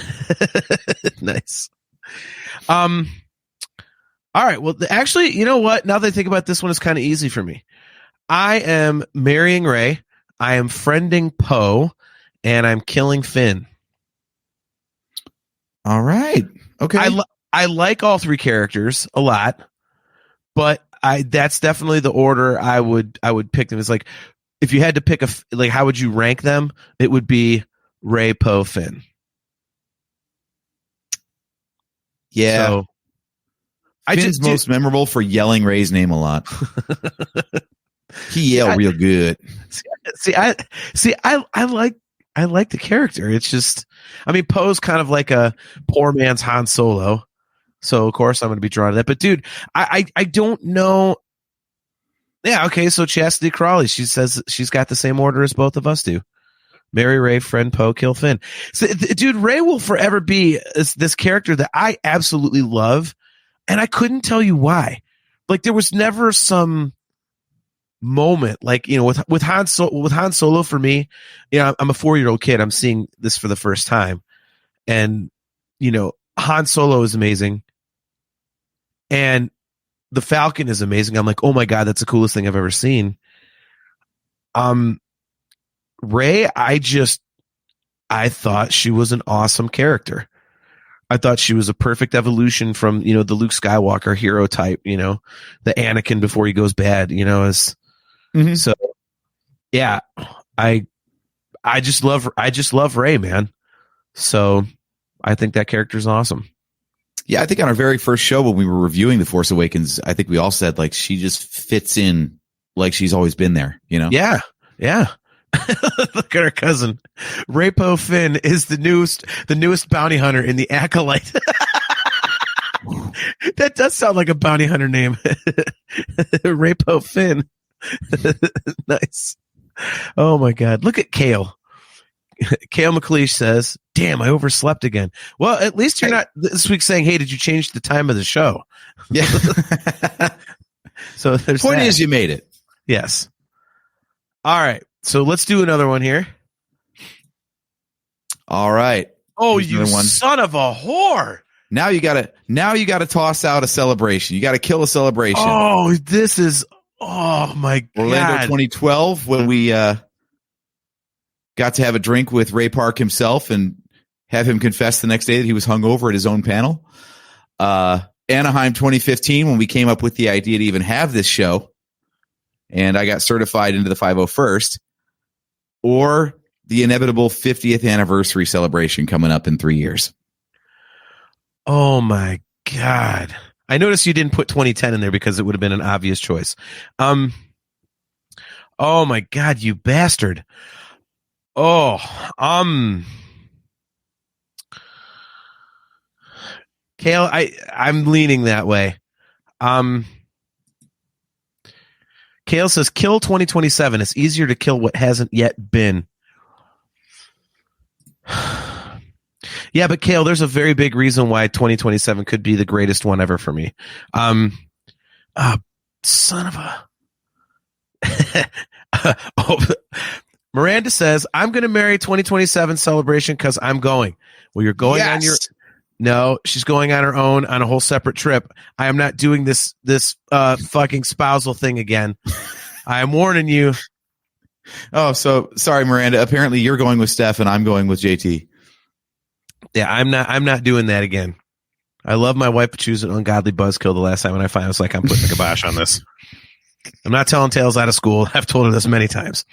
Speaker 5: Nice. All right. Well, actually, you know what? Now that I think about this one, it's kind of easy for me. I am marrying Ray. I am friending Poe, and I'm killing Finn.
Speaker 6: All right. Okay.
Speaker 5: I like all three characters a lot, but that's definitely the order I would pick them. It's like if you had to pick how would you rank them? It would be Ray, Poe, Finn.
Speaker 6: Yeah.
Speaker 5: So,
Speaker 6: Finn's most memorable for yelling Ray's name a lot. He yelled real good.
Speaker 5: I like the character. It's just, I mean, Poe's kind of like a poor man's Han Solo. So of course I'm going to be drawn to that. But dude, I don't know. Yeah. Okay. So Chastity Crawley, she says she's got the same order as both of us do. Marry Ray, friend Poe, kill Finn. So, dude, Ray will forever be this character that I absolutely love. And I couldn't tell you why. Like there was never some moment like, you know, with Han Solo for me, you know, I'm a 4-year-old kid. I'm seeing this for the first time. And, you know, Han Solo is amazing. And the Falcon is amazing. I'm like, oh my God, that's the coolest thing I've ever seen. Ray, I thought she was an awesome character. I thought she was a perfect evolution from, you know, the Luke Skywalker hero type, you know, the Anakin before he goes bad, you know, so yeah, I just love Ray, man. So I think that character is awesome.
Speaker 6: Yeah, I think on our very first show when we were reviewing The Force Awakens, I think we all said like she just fits in like she's always been there, you know?
Speaker 5: Yeah. Look at our cousin. Ray Poe Finn is the newest bounty hunter in the Acolyte. That does sound like a bounty hunter name. Ray Poe Finn. Nice. Oh my God. Look at Kale. Kale McLeish says, damn, I overslept again. Well, at least you're not this week saying, hey, did you change the time of the show?
Speaker 6: Yeah.
Speaker 5: So there's
Speaker 6: Point
Speaker 5: that.
Speaker 6: is you made it.
Speaker 5: Yes. All right. So let's do another one here.
Speaker 6: All right.
Speaker 5: Oh,
Speaker 6: Here's
Speaker 5: you
Speaker 6: another one.
Speaker 5: son of a whore.
Speaker 6: Now you gotta toss out a celebration. You gotta kill a celebration.
Speaker 5: Oh, this is my
Speaker 6: Orlando
Speaker 5: God.
Speaker 6: 2012 when we got to have a drink with Ray Park himself and have him confess the next day that he was hungover at his own panel. Anaheim 2015 when we came up with the idea to even have this show and I got certified into the 501st, or the inevitable 50th anniversary celebration coming up in 3 years.
Speaker 5: Oh my God. I noticed you didn't put 2010 in there because it would have been an obvious choice. Oh my God, you bastard. Oh, Kale, I'm leaning that way. Kale says kill 2027. It's easier to kill what hasn't yet been. Yeah, but Kale, there's a very big reason why 2027 could be the greatest one ever for me. Son of a Miranda says, I'm going to marry 2027 celebration because I'm going. Well, you're going on your... No, she's going on her own on a whole separate trip. I am not doing this fucking spousal thing again. I am warning you.
Speaker 6: Oh, so sorry, Miranda. Apparently you're going with Steph and I'm going with JT.
Speaker 5: Yeah, I'm not doing that again. I love my wife, but she was an ungodly buzzkill the last time, and I finally was like, I'm putting the kibosh on this. I'm not telling tales out of school. I've told her this many times.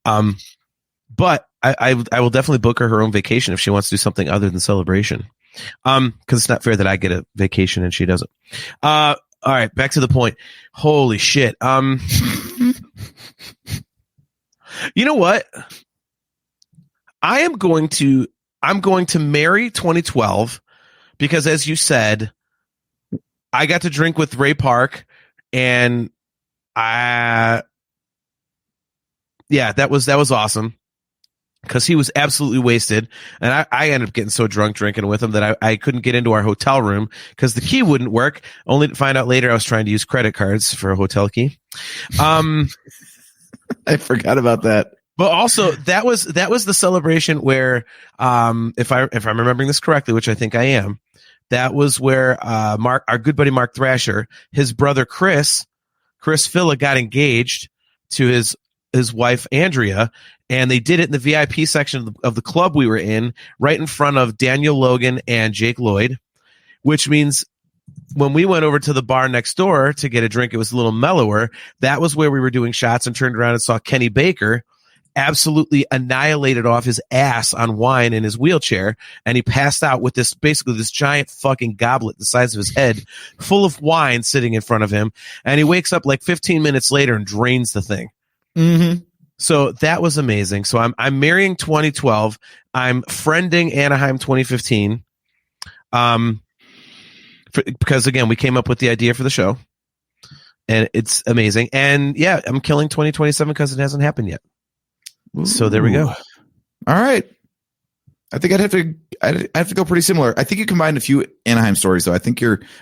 Speaker 5: But I will definitely book her own vacation if she wants to do something other than celebration. Because it's not fair that I get a vacation and she doesn't. All right, back to the point. Holy shit. You know what? I'm going to marry 2012 because, as you said, I got to drink with Ray Park, and that was awesome because he was absolutely wasted, and I ended up getting so drunk drinking with him that I couldn't get into our hotel room because the key wouldn't work. Only to find out later I was trying to use credit cards for a hotel key.
Speaker 6: I forgot about that.
Speaker 5: But also that was the celebration where, if I'm remembering this correctly, which I think I am, that was where our good buddy Mark Thrasher, his brother Chris Filla got engaged to his wife Andrea, and they did it in the VIP section of the club we were in, right in front of Daniel Logan and Jake Lloyd, which means when we went over to the bar next door to get a drink, it was a little mellower. That was where we were doing shots and turned around and saw Kenny Baker absolutely annihilated off his ass on wine in his wheelchair, and he passed out with this giant fucking goblet the size of his head full of wine sitting in front of him, and he wakes up like 15 minutes later and drains the thing.
Speaker 6: Mm-hmm.
Speaker 5: So that was amazing. So I'm marrying 2012. I'm friending Anaheim 2015. Because again, we came up with the idea for the show, and it's amazing. And yeah, I'm killing 2027 because it hasn't happened yet.
Speaker 6: Ooh.
Speaker 5: So there we go.
Speaker 6: All right. I think I'd have to go pretty similar. I think you combined a few Anaheim stories, though.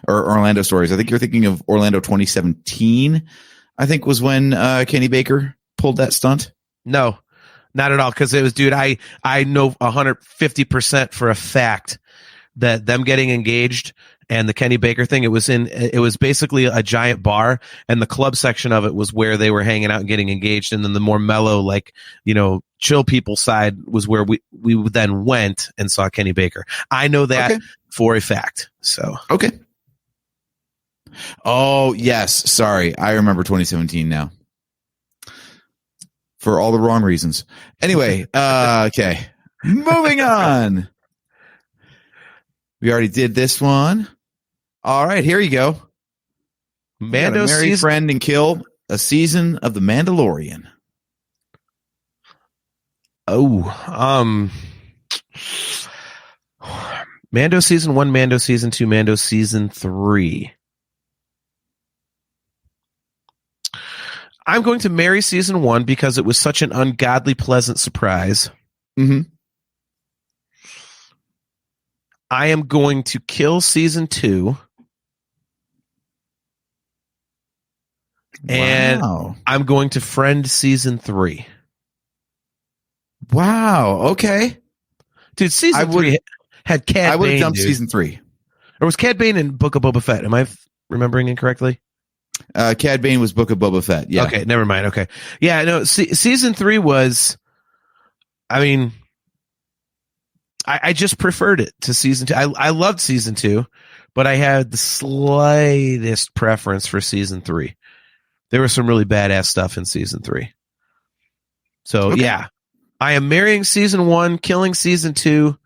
Speaker 6: Or Orlando stories. I think you're thinking of Orlando 2017. I think was when Kenny Baker pulled that stunt.
Speaker 5: No, not at all. Because it was, dude, I know 150% for a fact that them getting engaged and the Kenny Baker thing, it was basically a giant bar, and the club section of it was where they were hanging out and getting engaged, and then the more mellow, like, chill people side was where we then went and saw Kenny Baker. I know that for a fact. So
Speaker 6: okay. Oh yes, sorry, I remember 2017 now. For all the wrong reasons. Anyway, okay, moving on. We already did this one. All right, here you go.
Speaker 5: Mando
Speaker 6: marry,
Speaker 5: season,
Speaker 6: friend, and kill a season of The Mandalorian.
Speaker 5: Oh, Mando season 1, Mando season 2, Mando season 3. I'm going to marry season 1 because it was such an ungodly pleasant surprise.
Speaker 6: Mm-hmm.
Speaker 5: I am going to kill season 2. And I'm going to friend season 3.
Speaker 6: Wow. Okay.
Speaker 5: Dude, season 3 had Cad Bane.
Speaker 6: I would have jumped season 3.
Speaker 5: Or was Cad Bane in Book of Boba Fett? Am I remembering incorrectly?
Speaker 6: Cad Bane was Book of Boba Fett. Yeah.
Speaker 5: Okay, never mind. Okay. Yeah, no, season 3 was, I mean, I just preferred it to season 2. I loved season 2, but I had the slightest preference for season 3. There was some really badass stuff in season 3. So, yeah, I am marrying season 1, killing season 2,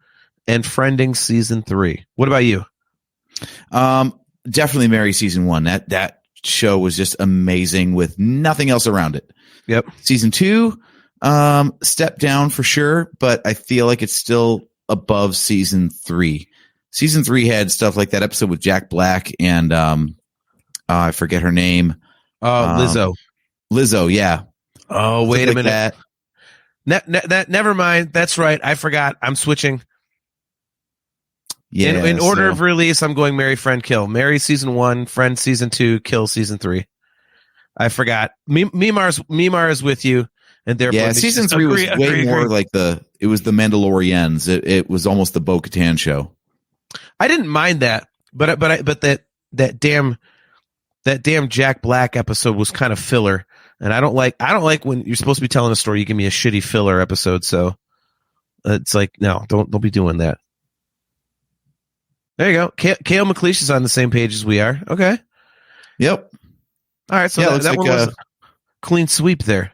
Speaker 5: and friending season 3. What about you?
Speaker 6: Definitely marry season 1. That show was just amazing with nothing else around it.
Speaker 5: Yep.
Speaker 6: Season 2, step down for sure, but I feel like it's still above season 3. Season 3 had stuff like that episode with Jack Black and I forget her name.
Speaker 5: Lizzo.
Speaker 6: Lizzo, yeah.
Speaker 5: Oh, wait a minute. Never mind. That's right. I forgot. I'm switching.
Speaker 6: Yeah.
Speaker 5: In order of release, I'm going marry, friend, kill. Marry season 1, friend season 2, kill season 3. I forgot. Mimar is with you. and therefore
Speaker 6: Yeah, season 3 was way more like it was the Mandalorians. It was almost the Bo-Katan show.
Speaker 5: I didn't mind that, but that damn Jack Black episode was kind of filler, and I don't like when you're supposed to be telling a story, you give me a shitty filler episode. So it's like, no, don't be doing that. There you go. Kale McLeish is on the same page as we are. Okay.
Speaker 6: Yep.
Speaker 5: All right. So that one was a clean sweep there.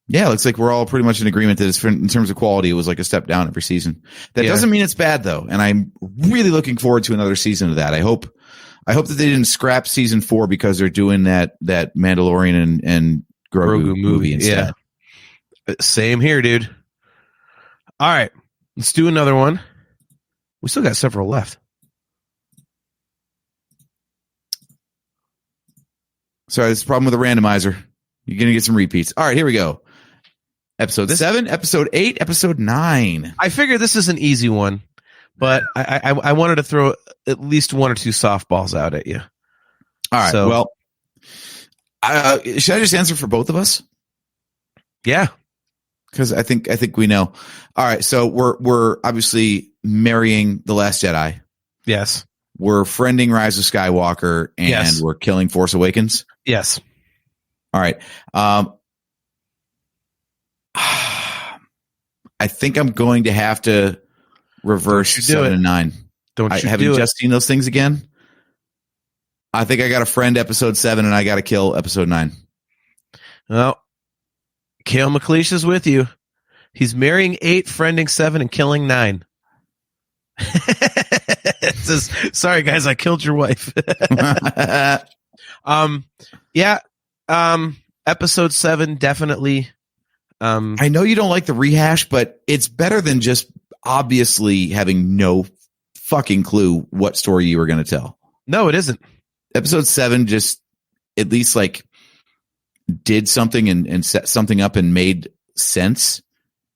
Speaker 6: Yeah, it looks like we're all pretty much in agreement that in terms of quality, it was like a step down every season. That doesn't mean it's bad though, and I'm really looking forward to another season of that. I hope that they didn't scrap season 4 because they're doing that Mandalorian and Grogu movie instead.
Speaker 5: Yeah. Same here, dude. All right, let's do another one. We still got several left.
Speaker 6: Sorry, this is a problem with the randomizer. You're going to get some repeats. All right, here we go. Episode 7, Episode 8, Episode 9.
Speaker 5: I figured this is an easy one, but I wanted to throw at least one or two softballs out at you.
Speaker 6: All right, well, should I just answer for both of us?
Speaker 5: Yeah.
Speaker 6: Because I think we know. All right, so we're obviously marrying The Last Jedi.
Speaker 5: Yes.
Speaker 6: We're friending Rise of Skywalker, and we're killing Force Awakens.
Speaker 5: Yes.
Speaker 6: All right. I think I'm going to have to reverse 7 and 9. Having just seen those things again, I think I got to friend Episode 7 and I got to kill Episode 9.
Speaker 5: Well, Kale McLeish is with you. He's marrying 8, friending 7, and killing 9. It says, sorry guys, I killed your wife. Episode 7 definitely.
Speaker 6: I know you don't like the rehash, but it's better than just obviously having no fucking clue what story you were going to tell.
Speaker 5: No, it isn't.
Speaker 6: Episode 7 just at least like did something and set something up and made sense,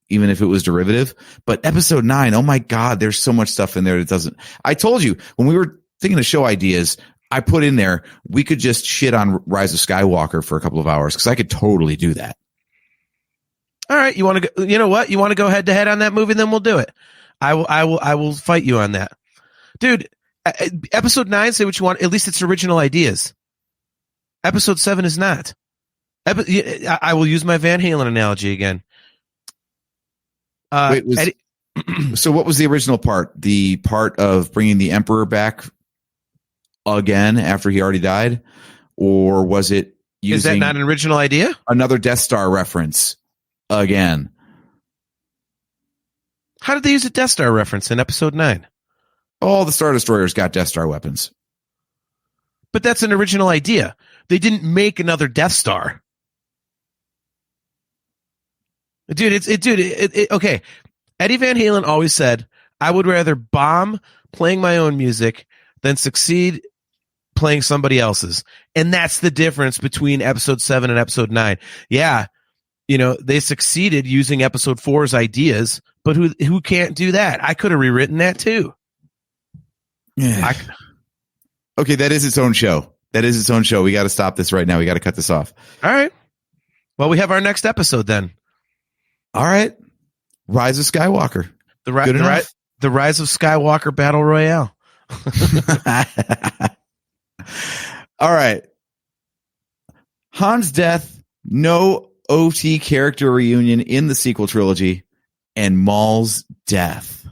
Speaker 6: even if it was derivative. But Episode 9, oh my God, there's so much stuff in there that doesn't. I told you when we were thinking of show ideas, I put in there, we could just shit on Rise of Skywalker for a couple of hours because I could totally do that.
Speaker 5: All right, you want to go? You know what? You want to go head to head on that movie? Then we'll do it. I will fight you on that, dude. Episode 9, say what you want. At least it's original ideas. Episode 7 is not. I will use my Van Halen analogy again.
Speaker 6: So what was the original part? The part of bringing the Emperor back again after he already died, or was it using?
Speaker 5: Is that not an original idea?
Speaker 6: Another Death Star reference again.
Speaker 5: How did they use a Death Star reference in Episode 9?
Speaker 6: All the Star Destroyers got Death Star weapons.
Speaker 5: But that's an original idea. They didn't make another Death Star. Dude, okay. Eddie Van Halen always said, I would rather bomb playing my own music than succeed playing somebody else's. And that's the difference between Episode 7 and Episode 9. Yeah, they succeeded using Episode 4's ideas, but who can't do that? I could have rewritten that too.
Speaker 6: Yeah. Okay, that is its own show. We got to stop this right now. We got to cut this off.
Speaker 5: All right. Well, we have our next episode then.
Speaker 6: All right. Rise of Skywalker.
Speaker 5: The Rise of Skywalker Battle Royale.
Speaker 6: All right. Han's death, no OT character reunion in the sequel trilogy, and Maul's death.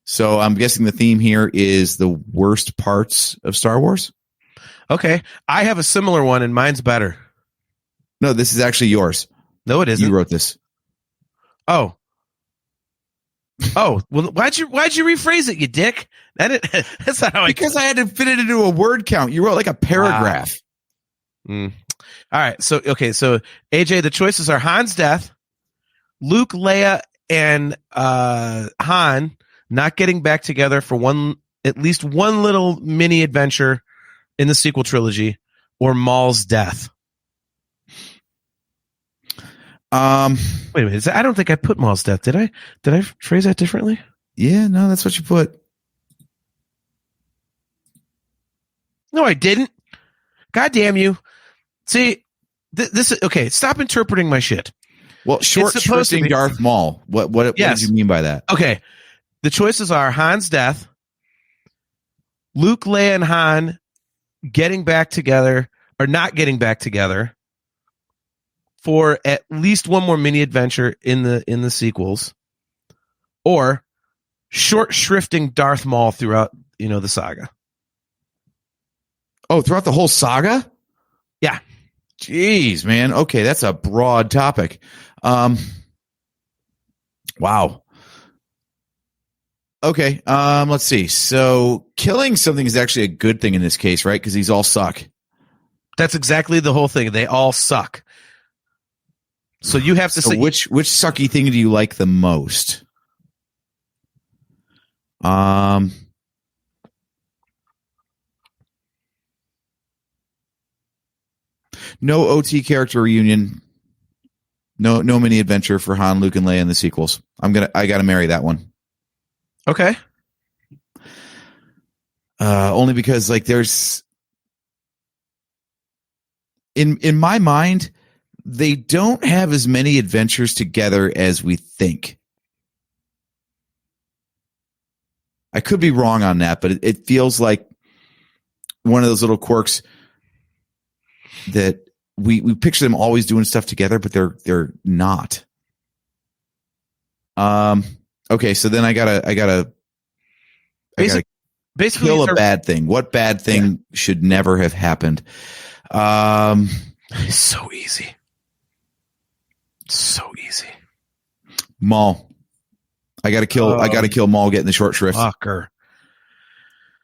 Speaker 6: So I'm guessing the theme here is the worst parts of Star Wars.
Speaker 5: Okay. I have a similar one and mine's better.
Speaker 6: No, this is actually yours.
Speaker 5: No, it isn't.
Speaker 6: You wrote this.
Speaker 5: Oh, well, why'd you rephrase it, you dick? That's not how
Speaker 6: Because I had to fit it into a word count. You wrote like a paragraph.
Speaker 5: All right. So AJ, the choices are Han's death, Luke, Leia, and Han not getting back together for at least one little mini adventure in the sequel trilogy, or Maul's death. Wait a minute. I don't think I put Maul's death. Did I? Did I phrase that differently?
Speaker 6: Yeah, no, that's what you put.
Speaker 5: No, I didn't. God damn you. See, this is okay. Stop interpreting my shit.
Speaker 6: Well, short shifting Darth Maul. What did you mean by that?
Speaker 5: Okay. The choices are Han's death, Luke, Leia, and Han getting back together or not getting back together for at least one more mini adventure in the sequels, or short shrifting Darth Maul throughout, the saga.
Speaker 6: Oh, throughout the whole saga?
Speaker 5: Yeah.
Speaker 6: Jeez, man. Okay, that's a broad topic. Wow. Okay, let's see. So killing something is actually a good thing in this case, right? Because these all suck.
Speaker 5: That's exactly the whole thing. They all suck. So you have to say
Speaker 6: which sucky thing do you like the most? No OT character reunion. No mini adventure for Han, Luke, and Leia in the sequels. I gotta marry that one.
Speaker 5: Okay.
Speaker 6: Only because there's in my mind, they don't have as many adventures together as we think. I could be wrong on that, but it feels like one of those little quirks that we picture them always doing stuff together, but they're not. Okay, so then I gotta
Speaker 5: basically
Speaker 6: kill a bad thing. What bad thing should never have happened?
Speaker 5: It's so easy. So easy.
Speaker 6: Maul. I gotta kill Maul getting the short shrift.
Speaker 5: Fucker.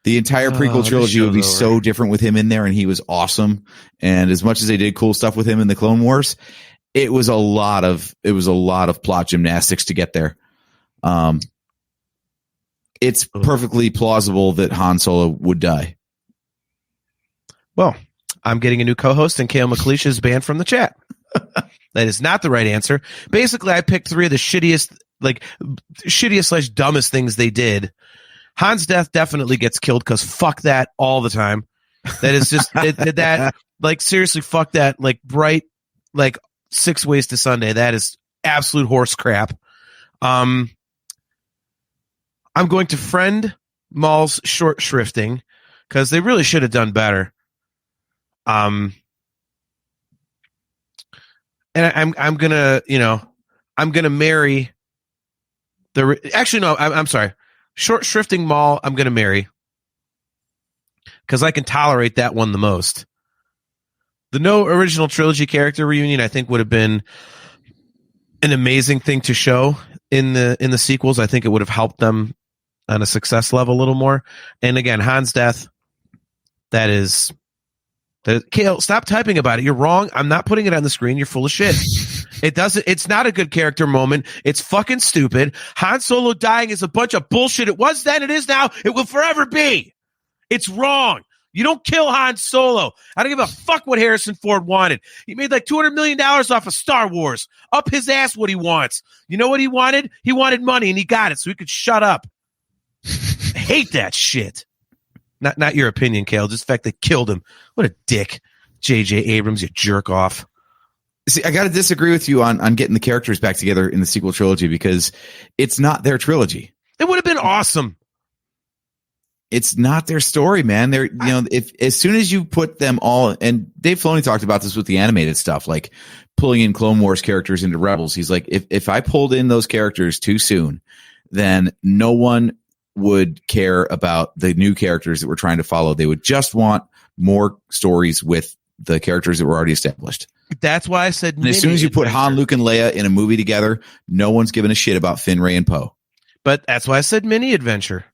Speaker 6: The entire prequel trilogy would be so different with him in there, and he was awesome. And as much as they did cool stuff with him in the Clone Wars, it was a lot of plot gymnastics to get there. It's perfectly plausible that Han Solo would die.
Speaker 5: Well, I'm getting a new co-host, and Kale McLeish is banned from the chat. That is not the right answer. Basically, I picked three of the shittiest / dumbest things they did. Han's death definitely gets killed because fuck that all the time. That is just seriously, fuck that. Bright 6 Ways to Sunday. That is absolute horse crap. I'm going to friend Maul's short shrifting because they really should have done better. And I'm gonna marry I'm sorry. Short shrifting Maul, I'm gonna marry because I can tolerate that one the most. The no original trilogy character reunion, I think, would have been an amazing thing to show in the sequels. I think it would have helped them on a success level a little more. And again, Han's death, Kale, stop typing about it. You're wrong. I'm not putting it on the screen. You're full of shit. It's not a good character moment. It's fucking stupid. Han Solo dying is a bunch of bullshit. It was then, it is now, it will forever be. It's wrong. You don't kill Han Solo. I don't give a fuck what Harrison Ford wanted. He made $200 million off of Star Wars. Up his ass what he wants. You know what he wanted? He wanted money, and he got it, so he could shut up. I hate that shit. Not your opinion, Kale. Just the fact they killed him. What a dick. J.J. Abrams, you jerk off.
Speaker 6: See, I got to disagree with you on getting the characters back together in the sequel trilogy because it's not their trilogy.
Speaker 5: It would have been awesome.
Speaker 6: It's not their story, man. They're, if as soon as you put them all, and Dave Filoni talked about this with the animated stuff, like pulling in Clone Wars characters into Rebels. He's like, if I pulled in those characters too soon, then no one would care about the new characters that we're trying to follow. They would just want more stories with the characters that were already established.
Speaker 5: That's why I said,
Speaker 6: and as soon as you put Han, Luke, and Leia in a movie together, no one's giving a shit about Finn, Rey, and Poe.
Speaker 5: But that's why I said mini adventure.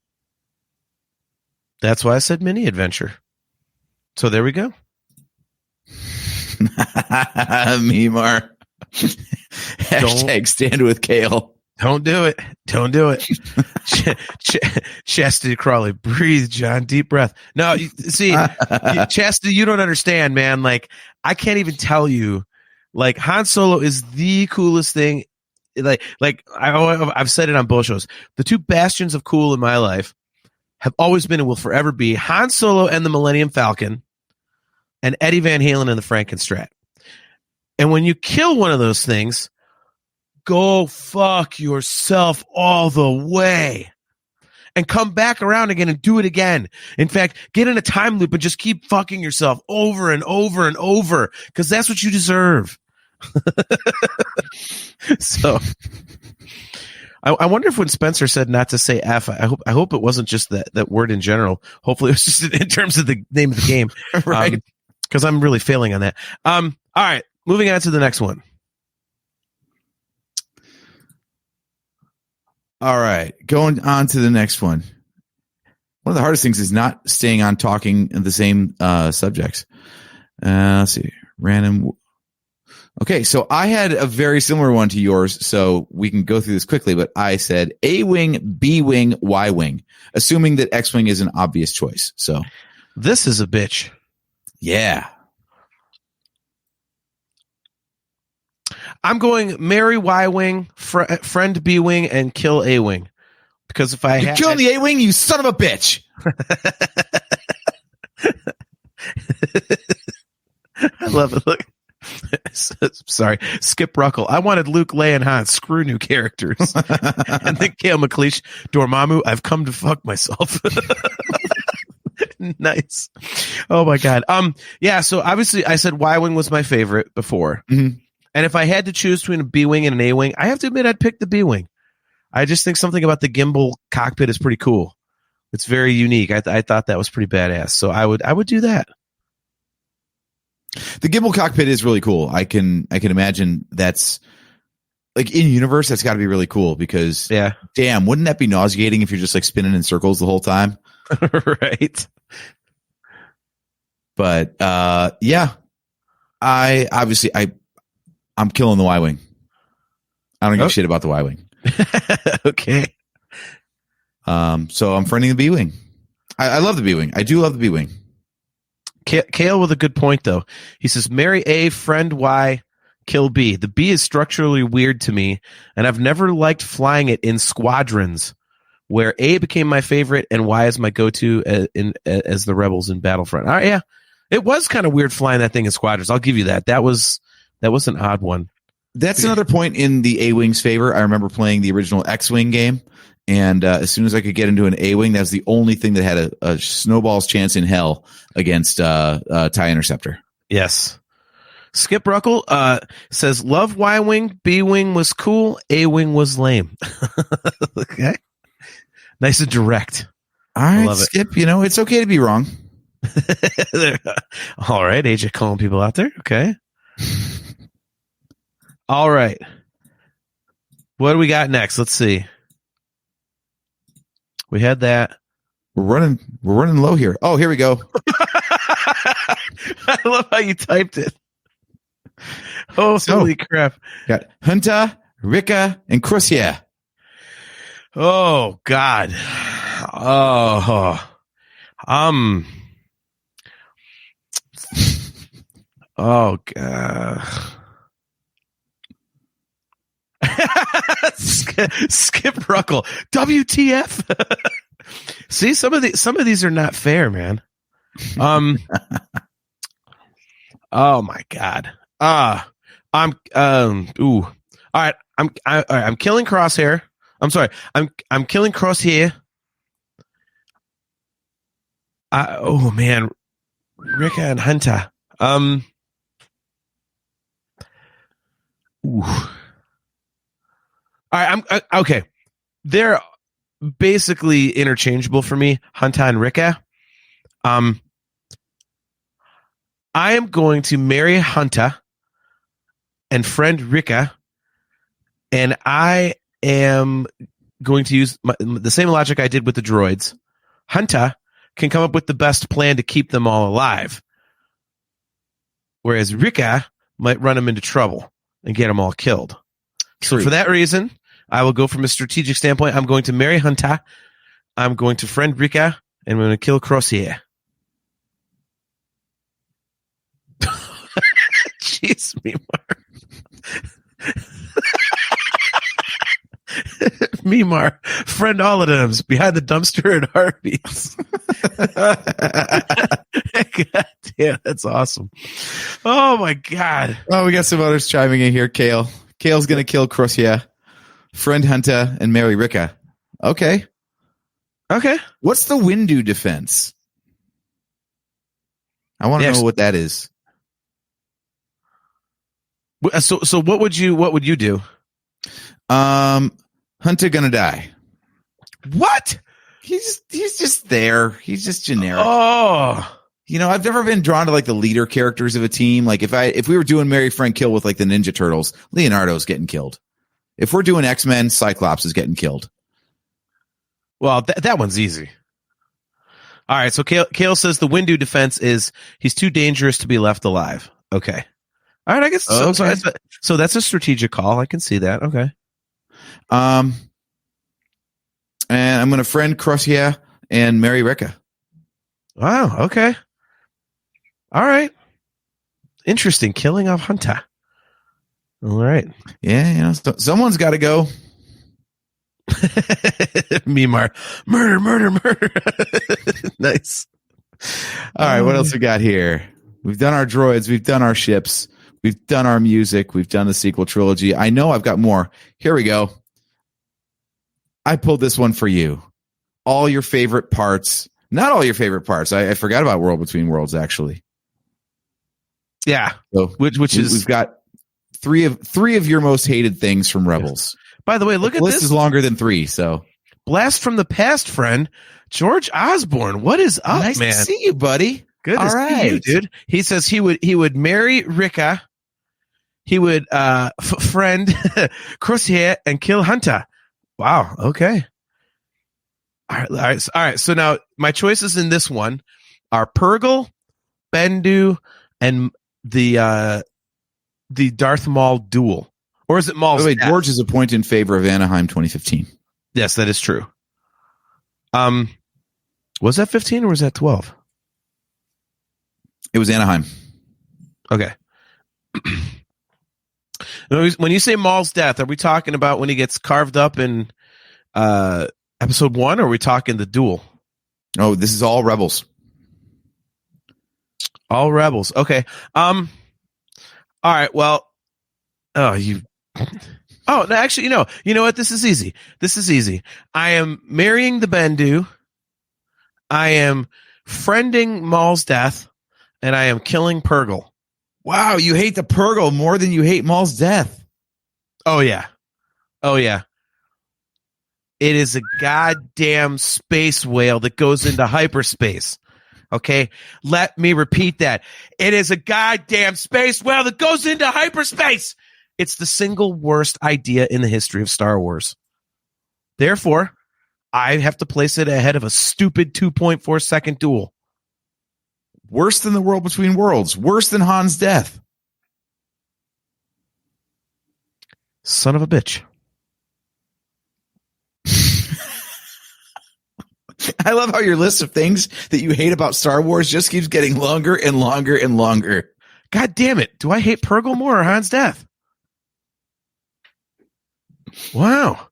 Speaker 5: That's why I said mini adventure. So there we go.
Speaker 6: Memar. Hashtag stand with Kale.
Speaker 5: Don't do it. Don't do it. Chastity Crawley, breathe, John. Deep breath. No, see, Chastity, you don't understand, man. I can't even tell you. Han Solo is the coolest thing. I've said it on both shows. The two bastions of cool in my life have always been and will forever be Han Solo and the Millennium Falcon, and Eddie Van Halen and the Frankenstrat. And when you kill one of those things, go fuck yourself all the way. And come back around again and do it again. In fact, get in a time loop and just keep fucking yourself over and over and over, because that's what you deserve. So I wonder if when Spencer said not to say F, I hope it wasn't just that word in general. Hopefully it was just in terms of the name of the game.
Speaker 6: Right.
Speaker 5: Because I'm really failing on that. All right, moving on to the next one.
Speaker 6: All right, going on to the next one. One of the hardest things is not staying on talking in the same subjects. Let's see. Random. Okay, so I had a very similar one to yours, so we can go through this quickly, but I said A-wing, B-wing, Y-wing, assuming that X-wing is an obvious choice. So
Speaker 5: this is a bitch.
Speaker 6: Yeah.
Speaker 5: I'm going marry Y-wing, friend B-wing, and kill A-wing. Because if
Speaker 6: You're killing the A-wing, you son of a bitch.
Speaker 5: I love it. Look. Sorry. Skip Ruckle. I wanted Luke, Leia, and Han. Screw new characters. And then Kale McLeish, Dormammu, I've come to fuck myself. Nice. Oh my God. Yeah, so obviously I said Y-wing was my favorite before.
Speaker 6: Mm-hmm.
Speaker 5: And if I had to choose between a B-wing and an A-wing, I have to admit I'd pick the B-wing. I just think something about the gimbal cockpit is pretty cool. It's very unique. I thought that was pretty badass. So I would do that.
Speaker 6: The gimbal cockpit is really cool. I can imagine that's like in universe. That's got to be really cool because damn, wouldn't that be nauseating if you're just like spinning in circles the whole time?
Speaker 5: Right.
Speaker 6: But yeah, I'm killing the Y-wing. I don't give a shit about the Y-wing.
Speaker 5: Okay.
Speaker 6: So I'm friending the B-wing. I love the B-wing. I do love the B-wing.
Speaker 5: Kale with a good point, though. He says, marry A, friend Y, kill B. The B is structurally weird to me, and I've never liked flying it in squadrons, where A became my favorite and Y is my go-to as the rebels in Battlefront. All right, yeah, it was kind of weird flying that thing in squadrons. I'll give you that. That was an odd one.
Speaker 6: That's another point in the A-wing's favor. I remember playing the original X-wing game, and as soon as I could get into an A-wing, that was the only thing that had a snowball's chance in hell against TIE Interceptor.
Speaker 5: Yes. Skip Ruckle says, love Y-wing, B-wing was cool, A-wing was lame. Okay. Nice and direct.
Speaker 6: All right, love Skip, it's okay to be wrong.
Speaker 5: All right, AJ calling people out there. Okay. All right. What do we got next? Let's see. We had that.
Speaker 6: We're running low here. Oh, here we go.
Speaker 5: I love how you typed it. Oh, holy crap.
Speaker 6: Got Hunter, Rika, and Crozier.
Speaker 5: Oh, God. Oh. Oh, God. Skip Ruckle. WTF? See, some of these are not fair, man. Oh my God. I'm all right. I'm killing Crosshair. I'm sorry. I'm killing Crosshair. Oh man, Rika and Hunter. Ooh. All right, okay. They're basically interchangeable for me, Hunter and Rika. I am going to marry Hunter and friend Rika, and I am going to use the same logic I did with the droids. Hunter can come up with the best plan to keep them all alive, whereas Rika might run them into trouble and get them all killed. True. So for that reason, I will go from a strategic standpoint. I'm going to marry Hunter. I'm going to friend Rika, and I'm going to kill Crozier. Jeez, Mimar, friend all of them behind the dumpster at Harvey's. God damn, that's awesome. Oh my God.
Speaker 6: Oh, we got some others chiming in here. Kale Kale's going to kill Crocia, friend Hunter, and marry Rika. Okay. What's the Windu defense? I want to know what that is.
Speaker 5: So what would you do?
Speaker 6: Hunter gonna die.
Speaker 5: What?
Speaker 6: He's just there. He's just generic.
Speaker 5: Oh.
Speaker 6: I've never been drawn to like the leader characters of a team. Like if we were doing Marry, Friend, Kill with like the Ninja Turtles, Leonardo's getting killed. If we're doing X-Men, Cyclops is getting killed.
Speaker 5: Well, that one's easy. All right, so Kale says the Windu defense is he's too dangerous to be left alive. Okay. All right, I guess so that's a strategic call. I can see that. Okay.
Speaker 6: And I'm going to friend Crocia and marry Rika.
Speaker 5: Wow, okay. All right. Interesting. Killing of Hunter. All right.
Speaker 6: Yeah, someone's got to go.
Speaker 5: Mimar. Murder. Nice.
Speaker 6: All right, what else we got here? We've done our droids. We've done our ships. We've done our music. We've done the sequel trilogy. I know I've got more. Here we go. I pulled this one for you. All your favorite parts. Not all your favorite parts. I forgot about World Between Worlds, actually.
Speaker 5: Yeah.
Speaker 6: So
Speaker 5: which is
Speaker 6: we've got three of your most hated things from Rebels.
Speaker 5: By the way, look at this.
Speaker 6: This is longer than 3, so.
Speaker 5: Blast from the past, friend. George Osborne. What is up,
Speaker 6: nice
Speaker 5: man?
Speaker 6: Nice to see you, buddy.
Speaker 5: Good to see you, dude. He says he would marry Rika. He would friend Crosshair and kill Hunter. Wow. Okay. All right. So now my choices in this one are Purgle, Bendu, and the Darth Maul duel. Or is it Maul's?
Speaker 6: Wait, George is a point in favor of Anaheim 2015.
Speaker 5: Yes, that is true. Was that 15 or was that 12?
Speaker 6: It was Anaheim.
Speaker 5: Okay. When you say Maul's death, are we talking about when he gets carved up in episode 1, or are we talking the duel?
Speaker 6: Oh, this is all Rebels.
Speaker 5: All Rebels. Okay. All right. Well. Oh, no, actually, you know what? This is easy. I am marrying the Bendu. I am friending Maul's death, and I am killing Purgle.
Speaker 6: Wow, you hate the Purgle more than you hate Maul's death.
Speaker 5: Oh yeah. It is a goddamn space whale that goes into hyperspace. Okay, let me repeat that. It is a goddamn space whale that goes into hyperspace. It's the single worst idea in the history of Star Wars. Therefore, I have to place it ahead of a stupid 2.4 second duel.
Speaker 6: Worse than the World Between Worlds. Worse than Han's death.
Speaker 5: Son of a bitch.
Speaker 6: I love how your list of things that you hate about Star Wars just keeps getting longer and longer and longer.
Speaker 5: God damn it. Do I hate Purgle more or Han's death? Wow.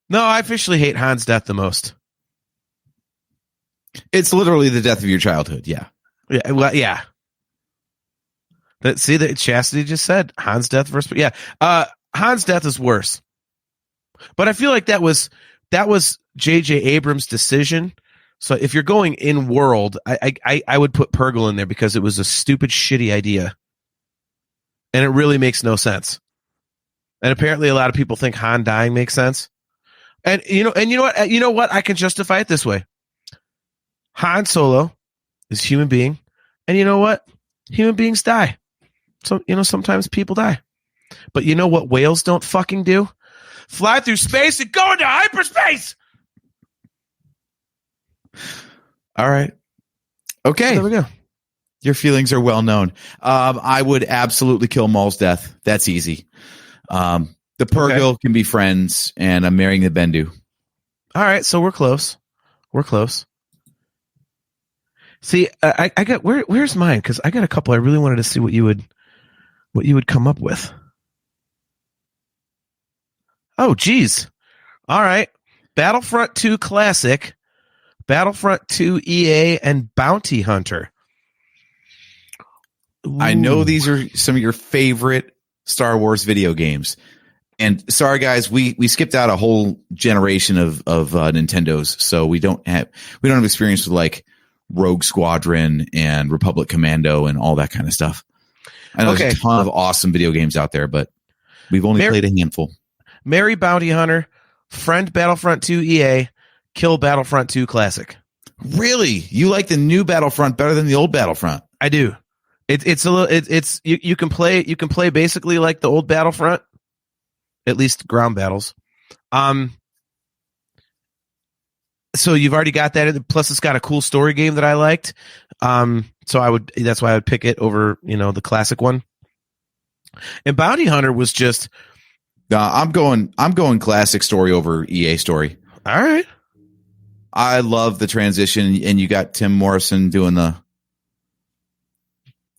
Speaker 5: No, I officially hate Han's death the most.
Speaker 6: It's literally the death of your childhood. Yeah.
Speaker 5: Yeah. Well, yeah. See that Chastity just said Han's death versus, yeah. Han's death is worse, but I feel like that was J.J. Abrams' decision. So if you're going in world, I would put Purgle in there because it was a stupid, shitty idea, and it really makes no sense. And apparently, a lot of people think Han dying makes sense. And you know what? I can justify it this way: Han Solo is a human being, and you know what? Human beings die. So sometimes people die. But you know what whales don't fucking do? Fly through space and go into hyperspace.
Speaker 6: All right. Okay.
Speaker 5: There we go.
Speaker 6: Your feelings are well known. I would absolutely kill Maul's death. That's easy. The Purgle can be friends, and I'm marrying the Bendu.
Speaker 5: All right, so we're close. See, I got where's mine? Because I got a couple. I really wanted to see what you would come up with. Oh, geez. All right. Battlefront 2 Classic, Battlefront 2 EA, and Bounty Hunter. Ooh.
Speaker 6: I know these are some of your favorite Star Wars video games. And sorry, guys, we skipped out a whole generation of Nintendos, so we don't have experience with like Rogue Squadron and Republic Commando and all that kind of stuff. I know there's a ton of awesome video games out there, but we've only played a handful.
Speaker 5: Mary Bounty Hunter, friend Battlefront 2 EA, kill Battlefront 2 Classic.
Speaker 6: Really? You like the new Battlefront better than the old Battlefront?
Speaker 5: I do. It's a little. You can play basically like the old Battlefront, at least ground battles. So you've already got that. Plus, it's got a cool story game that I liked. So that's why I would pick it over, the classic one. And Bounty Hunter was just.
Speaker 6: I'm going classic story over EA story.
Speaker 5: All right.
Speaker 6: I love the transition, and you got Tim Morrison doing the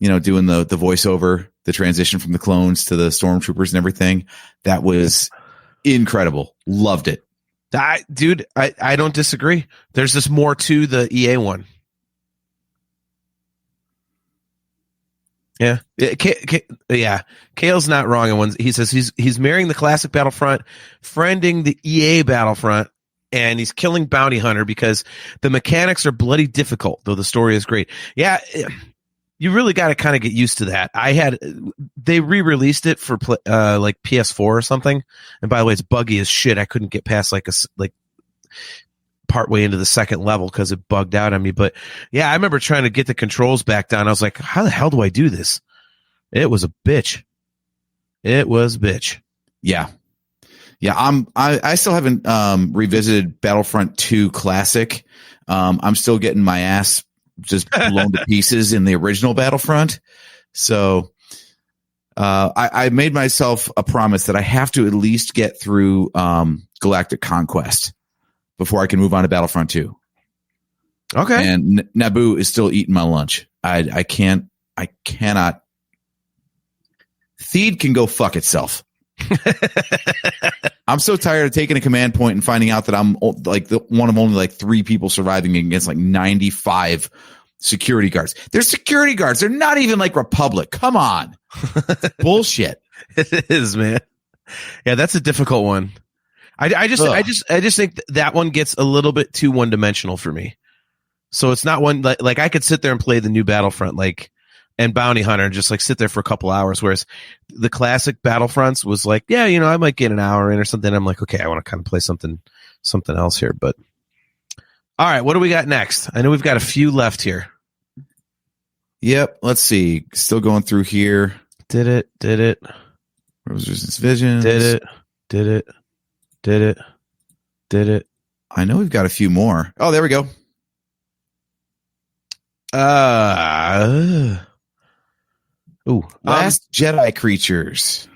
Speaker 6: voiceover, the transition from the clones to the stormtroopers and everything. That was incredible. Loved it.
Speaker 5: I don't disagree. There's just more to the EA one. Yeah. Kale's not wrong. And he says he's marrying the classic Battlefront, friending the EA Battlefront, and he's killing Bounty Hunter because the mechanics are bloody difficult, though the story is great. Yeah. You really got to kind of get used to that. They re-released it for like PS4 or something. And by the way, it's buggy as shit. I couldn't get past like partway into the second level because it bugged out on me. But yeah, I remember trying to get the controls back down. I was like, how the hell do I do this? It was a bitch. It was a bitch.
Speaker 6: Yeah. Yeah. I still haven't revisited Battlefront 2 Classic. I'm still getting my ass just blown to pieces in the original Battlefront. So I made myself a promise that I have to at least get through Galactic Conquest before I can move on to Battlefront 2.
Speaker 5: Okay.
Speaker 6: And Naboo is still eating my lunch. I cannot. Theed can go fuck itself. I'm so tired of taking a command point and finding out that I'm like one of only like 3 people surviving against like 95 security guards. They're security guards. They're not even like Republic. Come on. Bullshit.
Speaker 5: It is, man. Yeah, that's a difficult one. I just think that one gets a little bit too one-dimensional for me. So it's not one like I could sit there and play the new Battlefront and Bounty Hunter and just like sit there for a couple hours, whereas the classic Battlefronts was like, yeah, I might get an hour in or something. I'm like, okay, I want to kind of play something else here. But all right, what do we got next? I know we've got a few left here.
Speaker 6: Yep. Let's see. Still going through here.
Speaker 5: Did it.
Speaker 6: Resistance Visions.
Speaker 5: Did it.
Speaker 6: I know we've got a few more. Oh, there we go. Last Jedi creatures.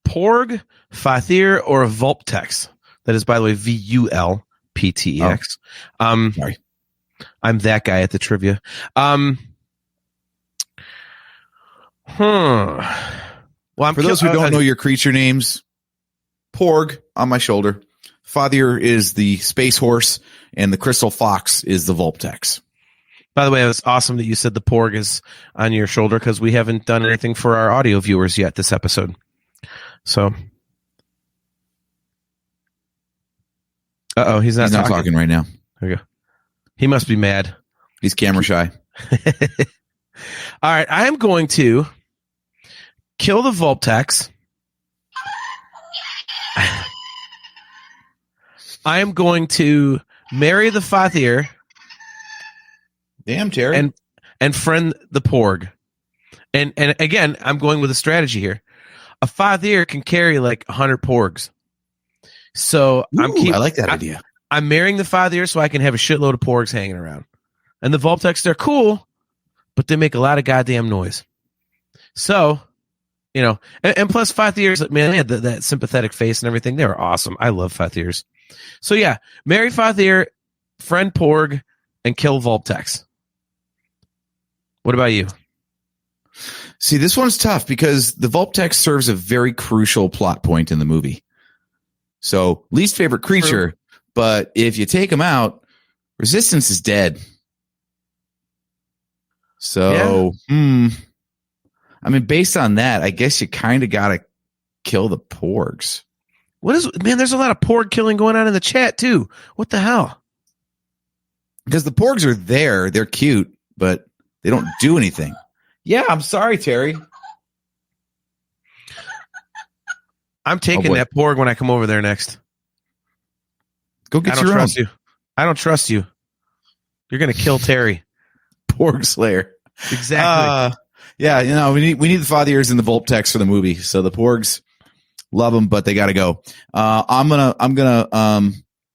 Speaker 5: Porg, Fathir, or Vulptex. That is, by the way, VULPTEX.
Speaker 6: Sorry.
Speaker 5: I'm that guy at the trivia. Well,
Speaker 6: for those who don't know your creature names, Porg on my shoulder. Fathir is the space horse, and the crystal fox is the Vulptex.
Speaker 5: By the way, it was awesome that you said the Porg is on your shoulder because we haven't done anything for our audio viewers yet this episode. So, he's not
Speaker 6: talking right now.
Speaker 5: There you go. He must be mad.
Speaker 6: He's camera shy.
Speaker 5: All right, I am going to kill the Vulptex. I am going to marry the Fathir.
Speaker 6: Damn, Terry.
Speaker 5: And friend the Porg. And again, I'm going with a strategy here. A Fathir can carry like 100 Porgs. So I
Speaker 6: like that idea.
Speaker 5: I'm marrying the Fathir so I can have a shitload of Porgs hanging around. And the Vulptex, they're cool, but they make a lot of goddamn noise. So, and plus Fathirs, man, they had that sympathetic face and everything. They were awesome. I love Fathirs. So yeah, marry Fathir, friend Porg, and kill Vulptex. What about you?
Speaker 6: See, this one's tough because the Vulptex serves a very crucial plot point in the movie. So, least favorite creature, but if you take him out, Resistance is dead. So, I mean, based on that, I guess you kind of got to kill the porgs?
Speaker 5: Man, there's a lot of porg killing going on in the chat too. What the hell?
Speaker 6: Because the porgs are there. They're cute, but they don't do anything. Yeah, I'm sorry, Terry.
Speaker 5: I'm taking that porg when I come over there next.
Speaker 6: Go get
Speaker 5: I don't
Speaker 6: your
Speaker 5: trust
Speaker 6: own.
Speaker 5: you. I don't trust you. You're going to kill Terry.
Speaker 6: Porg Slayer.
Speaker 5: Exactly.
Speaker 6: Yeah, we need the father ears in the Volptex for the movie. So the porgs, love them, but they got to go. I'm gonna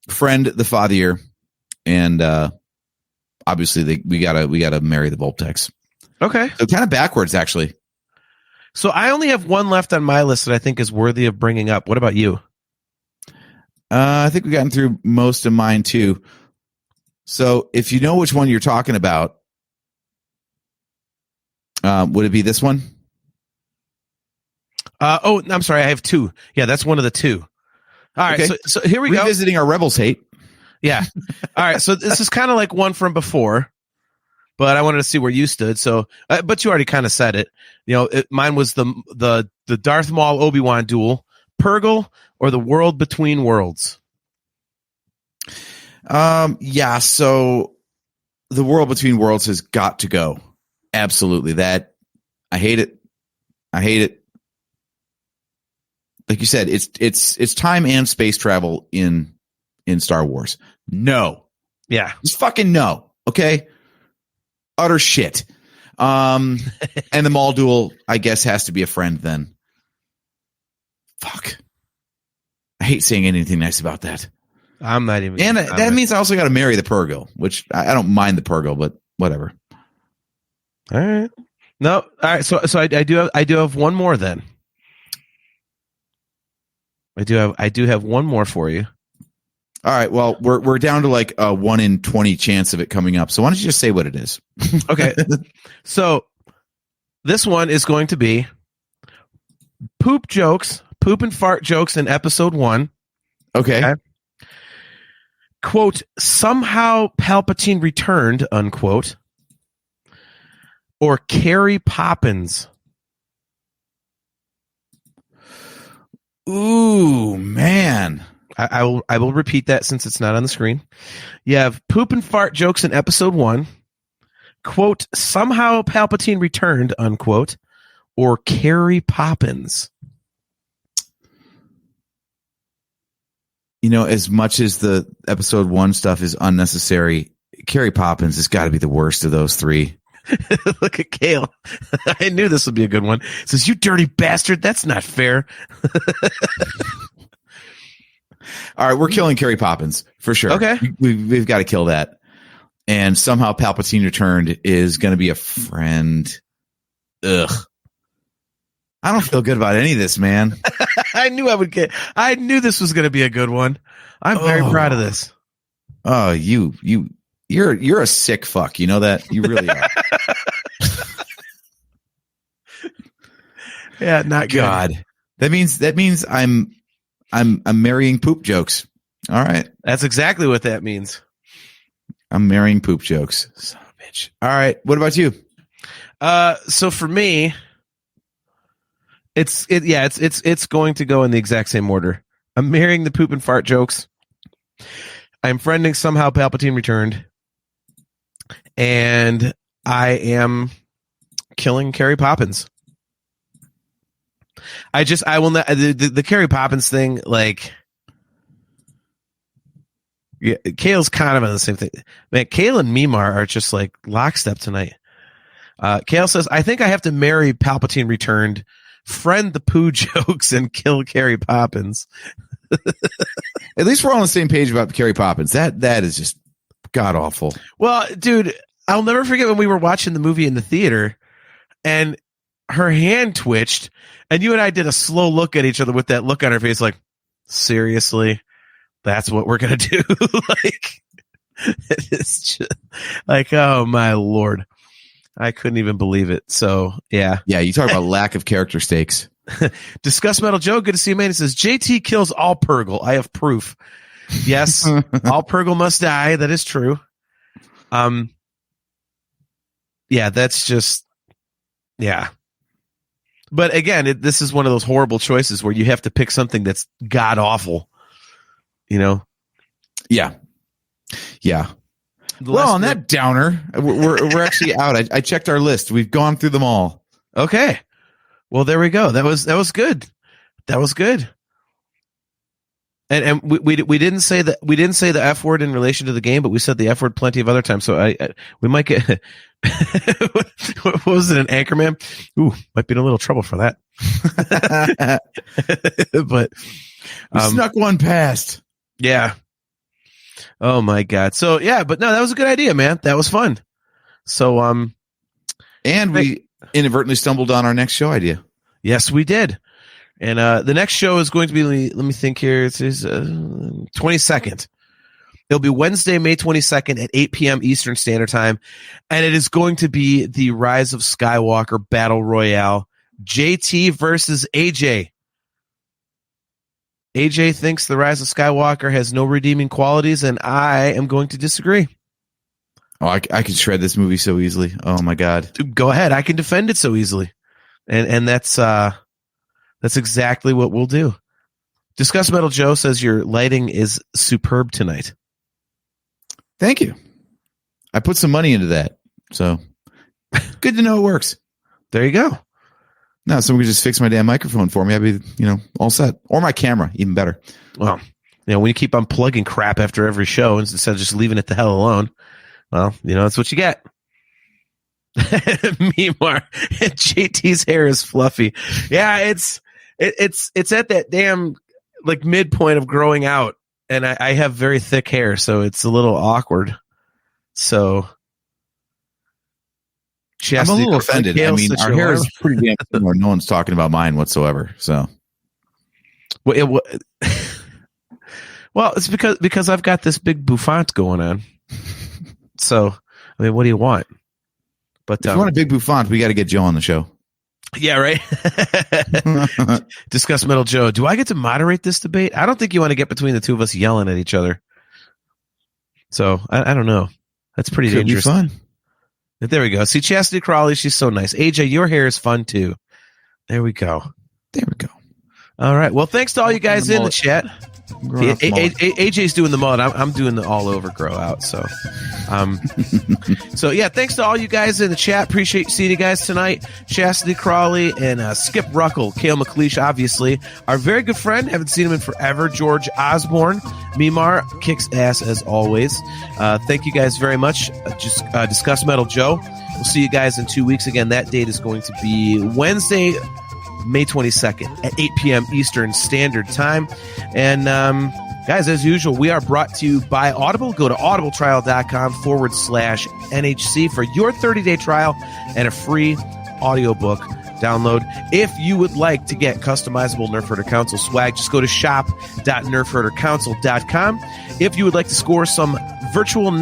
Speaker 6: friend the father ear, and obviously we gotta marry the Volptex.
Speaker 5: Okay.
Speaker 6: So kind of backwards, actually.
Speaker 5: So I only have one left on my list that I think is worthy of bringing up. What about you?
Speaker 6: I think we've gotten through most of mine too. So if you know which one you're talking about, would it be this one?
Speaker 5: I'm sorry. I have two. Yeah, that's one of the two. All right.
Speaker 6: Okay.
Speaker 5: So here we go.
Speaker 6: Revisiting our Rebels hate.
Speaker 5: Yeah. All right. So this is kind of like one from before, but I wanted to see where you stood. So, but you already kind of said it. Mine was the Darth Maul Obi-Wan duel, Purgle or the World Between Worlds.
Speaker 6: Yeah. So the World Between Worlds has got to go. Absolutely. That I hate it. Like you said, it's time and space travel in Star Wars. No.
Speaker 5: Yeah.
Speaker 6: Just fucking no. Okay. Utter shit. And the Maul duel, I guess, has to be a friend then. Fuck. I hate saying anything nice about that.
Speaker 5: I'm not even.
Speaker 6: And that means I also got to marry the Purgle, which I don't mind the Purgle, but whatever.
Speaker 5: All right. No. All right. So I do have one more then. I do have one more for you.
Speaker 6: All right. Well, we're down to like a 1 in 20 chance of it coming up. So why don't you just say what it is?
Speaker 5: Okay. So this one is going to be poop and fart jokes in episode 1.
Speaker 6: Okay.
Speaker 5: Quote, somehow Palpatine returned, unquote. Or Carrie Poppins.
Speaker 6: Ooh, man.
Speaker 5: I will repeat that since it's not on the screen. You have poop and fart jokes in episode 1. Quote, somehow Palpatine returned, unquote. Or Carrie Poppins.
Speaker 6: As much as the episode 1 stuff is unnecessary, Carrie Poppins has got to be the worst of those three.
Speaker 5: Look at Kale. I knew this would be a good one. Says, you dirty bastard. That's not fair.
Speaker 6: All right, we're killing Carrie Poppins for sure.
Speaker 5: Okay.
Speaker 6: We've got to kill that. And somehow Palpatine returned is going to be a friend. Ugh. I don't feel good about any of this, man.
Speaker 5: I knew this was going to be a good one. I'm very proud of this.
Speaker 6: Oh, you're a sick fuck. You know that? You really are.
Speaker 5: Yeah, not good.
Speaker 6: God. That means I'm marrying poop jokes. All right.
Speaker 5: That's exactly what that means.
Speaker 6: I'm marrying poop jokes. Son of a bitch. All right. What about you?
Speaker 5: So for me, it's going to go in the exact same order. I'm marrying the poop and fart jokes. I'm friending somehow Palpatine returned. And I am killing Carrie Poppins. I will not the Carrie Poppins thing, like, yeah, Kale's kind of on the same thing. Man, Kale and Mimar are just like lockstep tonight. Kale says, I think I have to marry Palpatine returned, friend the poo jokes, and kill Carrie Poppins.
Speaker 6: At least we're on the same page about Carrie Poppins. That is just god awful.
Speaker 5: Well, dude, I'll never forget when we were watching the movie in the theater and her hand twitched and you and I did a slow look at each other with that look on her face like, seriously, that's what we're going to do? Like, it's just like, oh my Lord. I couldn't even believe it. So, yeah.
Speaker 6: Yeah, you talk about lack of character stakes.
Speaker 5: Discuss Metal Joe. Good to see you, man. He says, JT kills all Purgle. I have proof. Yes, all Purgle must die. That is true. Yeah, that's just, yeah. But again, this is one of those horrible choices where you have to pick something that's god awful. You know?
Speaker 6: Yeah. Well, on that downer, we're actually out. I checked our list. We've gone through them all.
Speaker 5: Okay. Well, there we go. That was good. That was good. And we didn't say the F word in relation to the game, but we said the F word plenty of other times. So we might get what was it, an Anchorman? Ooh, might be in a little trouble for that. But
Speaker 6: we snuck one past.
Speaker 5: Yeah. Oh my God. So yeah, but no, that was a good idea, man. That was fun. So
Speaker 6: and we inadvertently stumbled on our next show idea.
Speaker 5: Yes, we did. And the next show is going to be, let me think here, it's 22nd. It'll be Wednesday, May 22nd at 8 p.m. Eastern Standard Time. And it is going to be the Rise of Skywalker Battle Royale. JT versus AJ. AJ thinks the Rise of Skywalker has no redeeming qualities, and I am going to disagree.
Speaker 6: Oh, I can shred this movie so easily. Oh my God.
Speaker 5: Dude, go ahead. I can defend it so easily. And that's exactly what we'll do. Discuss Metal Joe says your lighting is superb tonight.
Speaker 6: Thank you. I put some money into that. So good to know it works.
Speaker 5: There you go.
Speaker 6: Now someone could just fix my damn microphone for me. I'd be, all set. Or my camera, even better.
Speaker 5: Well, when you keep unplugging crap after every show instead of just leaving it the hell alone, well, that's what you get. Meanwhile, JT's hair is fluffy. Yeah, it's at that damn midpoint of growing out, and I have very thick hair, so it's a little awkward. So
Speaker 6: I'm a little offended. I mean, our hair is pretty damn similar. No one's talking about mine whatsoever. So,
Speaker 5: well, it's because I've got this big bouffant going on. So, I mean, what do you want? But
Speaker 6: if you want a big bouffant, we got to get Joe on the show.
Speaker 5: Yeah, right. Discuss Metal Joe. Do I get to moderate this debate? I don't think you want to get between the two of us yelling at each other. So I don't know. That's pretty dangerous.
Speaker 6: Be fun.
Speaker 5: There we go. See, Chastity Crawley, she's so nice. AJ, your hair is fun too. There we go. All right. Well, thanks to all you guys in the chat. AJ's doing the mullet. I'm doing the all over grow out. So, so yeah, thanks to all you guys in the chat. Appreciate seeing you guys tonight. Chastity Crawley and Skip Ruckle, Kale McLeish, obviously, our very good friend. Haven't seen him in forever. George Osborne, Mimar kicks ass as always. Thank you guys very much. Just Discuss Metal Joe. We'll see you guys in 2 weeks. Again, that date is going to be Wednesday, May 22nd at 8 p.m. Eastern Standard Time. And guys, as usual, we are brought to you by Audible. Go to audibletrial.com/NHC for your 30-day trial and a free audiobook download. If you would like to get customizable Nerf Herder Council swag, just go to shop.nerfherdercouncil.com. If you would like to score some virtual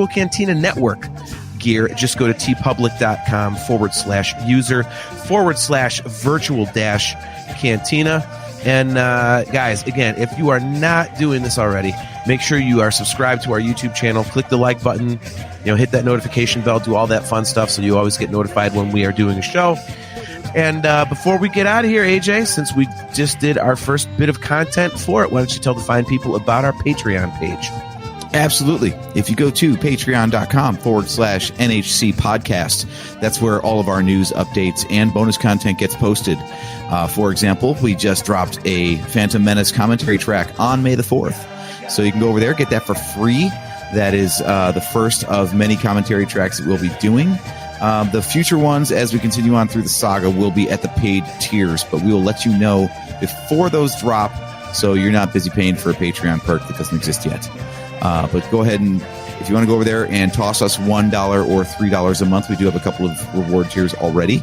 Speaker 5: Cantina Network gear, just go to tpublic.com/user/virtual-cantina. And guys, again, if you are not doing this already, make sure you are subscribed to our YouTube channel. Click the like button, hit that notification bell, do all that fun stuff so you always get notified when we are doing a show. And before we get out of here, AJ, since we just did our first bit of content for it, why don't you tell the fine people about our Patreon page?
Speaker 6: Absolutely. If you go to patreon.com/NHC podcast, that's where all of our news updates and bonus content gets posted. For example, we just dropped a Phantom Menace commentary track on May the 4th. So you can go over there, get that for free. That is the first of many commentary tracks that we'll be doing. The future ones, as we continue on through the saga, will be at the paid tiers, but we will let you know before those drop, so you're not busy paying for a Patreon perk that doesn't exist yet. But go ahead and, if you want to go over there and toss us $1 or $3 a month, we do have a couple of reward tiers already.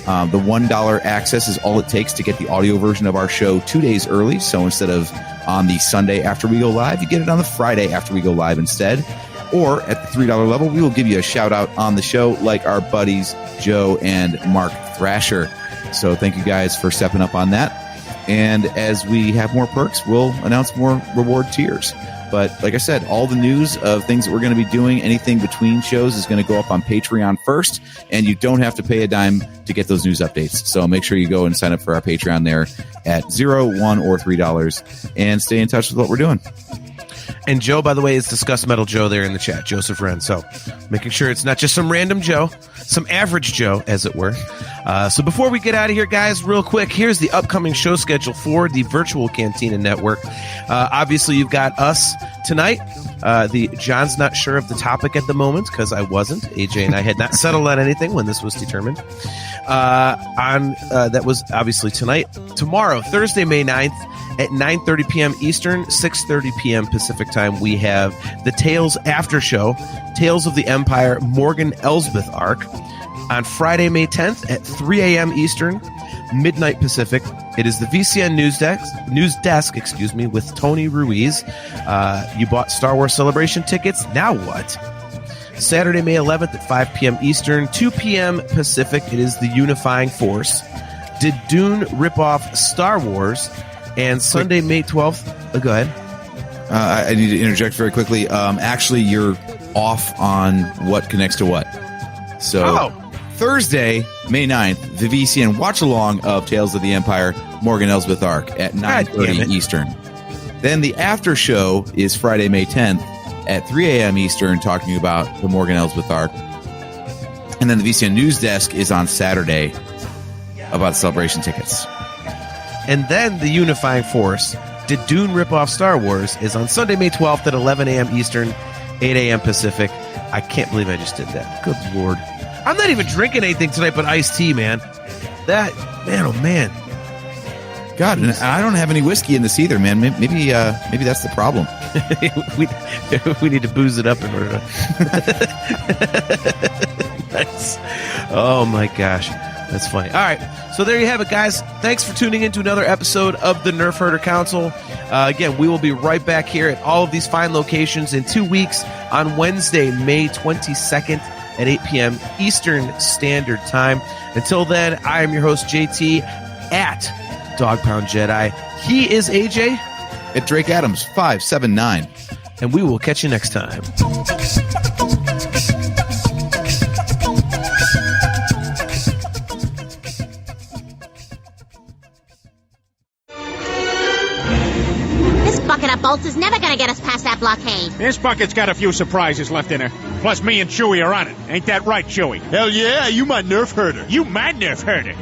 Speaker 6: The $1 access is all it takes to get the audio version of our show 2 days early. So instead of on the Sunday after we go live, you get it on the Friday after we go live instead. Or at the $3 level, we will give you a shout out on the show like our buddies Joe and Mark Thrasher. So thank you guys for stepping up on that. And as we have more perks, we'll announce more reward tiers. But like I said, all the news of things that we're going to be doing, anything between shows, is going to go up on Patreon first, and you don't have to pay a dime to get those news updates. So make sure you go and sign up for our Patreon there at $0, $1, or $3 and stay in touch with what we're doing.
Speaker 5: And Joe, by the way, is Discuss Metal Joe there in the chat, Joseph Wren. So making sure it's not just some random Joe, some average Joe, as it were. So before we get out of here, guys, real quick, here's the upcoming show schedule for the Virtual Cantina Network. Obviously, you've got us tonight. John's not sure of the topic at the moment because I wasn't. AJ and I had not settled on anything when this was determined. That was obviously tonight. Tomorrow, Thursday, May 9th, at 9:30 p.m. Eastern, 6:30 p.m. Pacific time, we have the Tales After Show, Tales of the Empire, Morgan Elsbeth arc. On Friday, May 10th, at 3 a.m. Eastern, midnight Pacific, it is the VCN News Desk, with Tony Ruiz. You bought Star Wars Celebration tickets. Now what? Saturday, May 11th at 5 p.m. Eastern, 2 p.m. Pacific, it is the Unifying Force. Did Dune rip off Star Wars? And Sunday, May 12th, go ahead.
Speaker 6: I need to interject very quickly. Actually, you're off on what connects to what. So Thursday, May 9th, the VCN watch-along of Tales of the Empire, Morgan Elsbeth arc at 9:30 Eastern. Then the after show is Friday, May 10th at 3 a.m. Eastern, talking about the Morgan Elsbeth arc. And then the VCN News Desk is on Saturday about Celebration tickets.
Speaker 5: And then the Unifying Force, Did Dune rip off Star Wars, is on Sunday, May 12th at 11 a.m. Eastern, 8 a.m. Pacific. I can't believe I just did that. Good Lord. I'm not even drinking anything tonight but iced tea, man. Man, oh man.
Speaker 6: God, and I don't have any whiskey in this either, man. Maybe that's the problem.
Speaker 5: we need to booze it up in order to... Nice. Oh my gosh. That's funny. All right. So there you have it, guys. Thanks for tuning in to another episode of the Nerf Herder Council. Again, we will be right back here at all of these fine locations in 2 weeks on Wednesday, May 22nd at 8 p.m. Eastern Standard Time. Until then, I am your host, JT, at Dog Pound Jedi. He is AJ.
Speaker 6: At Drake Adams, 579.
Speaker 5: And we will catch you next time.
Speaker 3: Bucket of bolts is never gonna get us past that blockade.
Speaker 4: This bucket's got a few surprises left in her. Plus me and Chewie are on it. Ain't that right, Chewie?
Speaker 7: Hell yeah, you my Nerf herder.
Speaker 4: You my Nerf herder.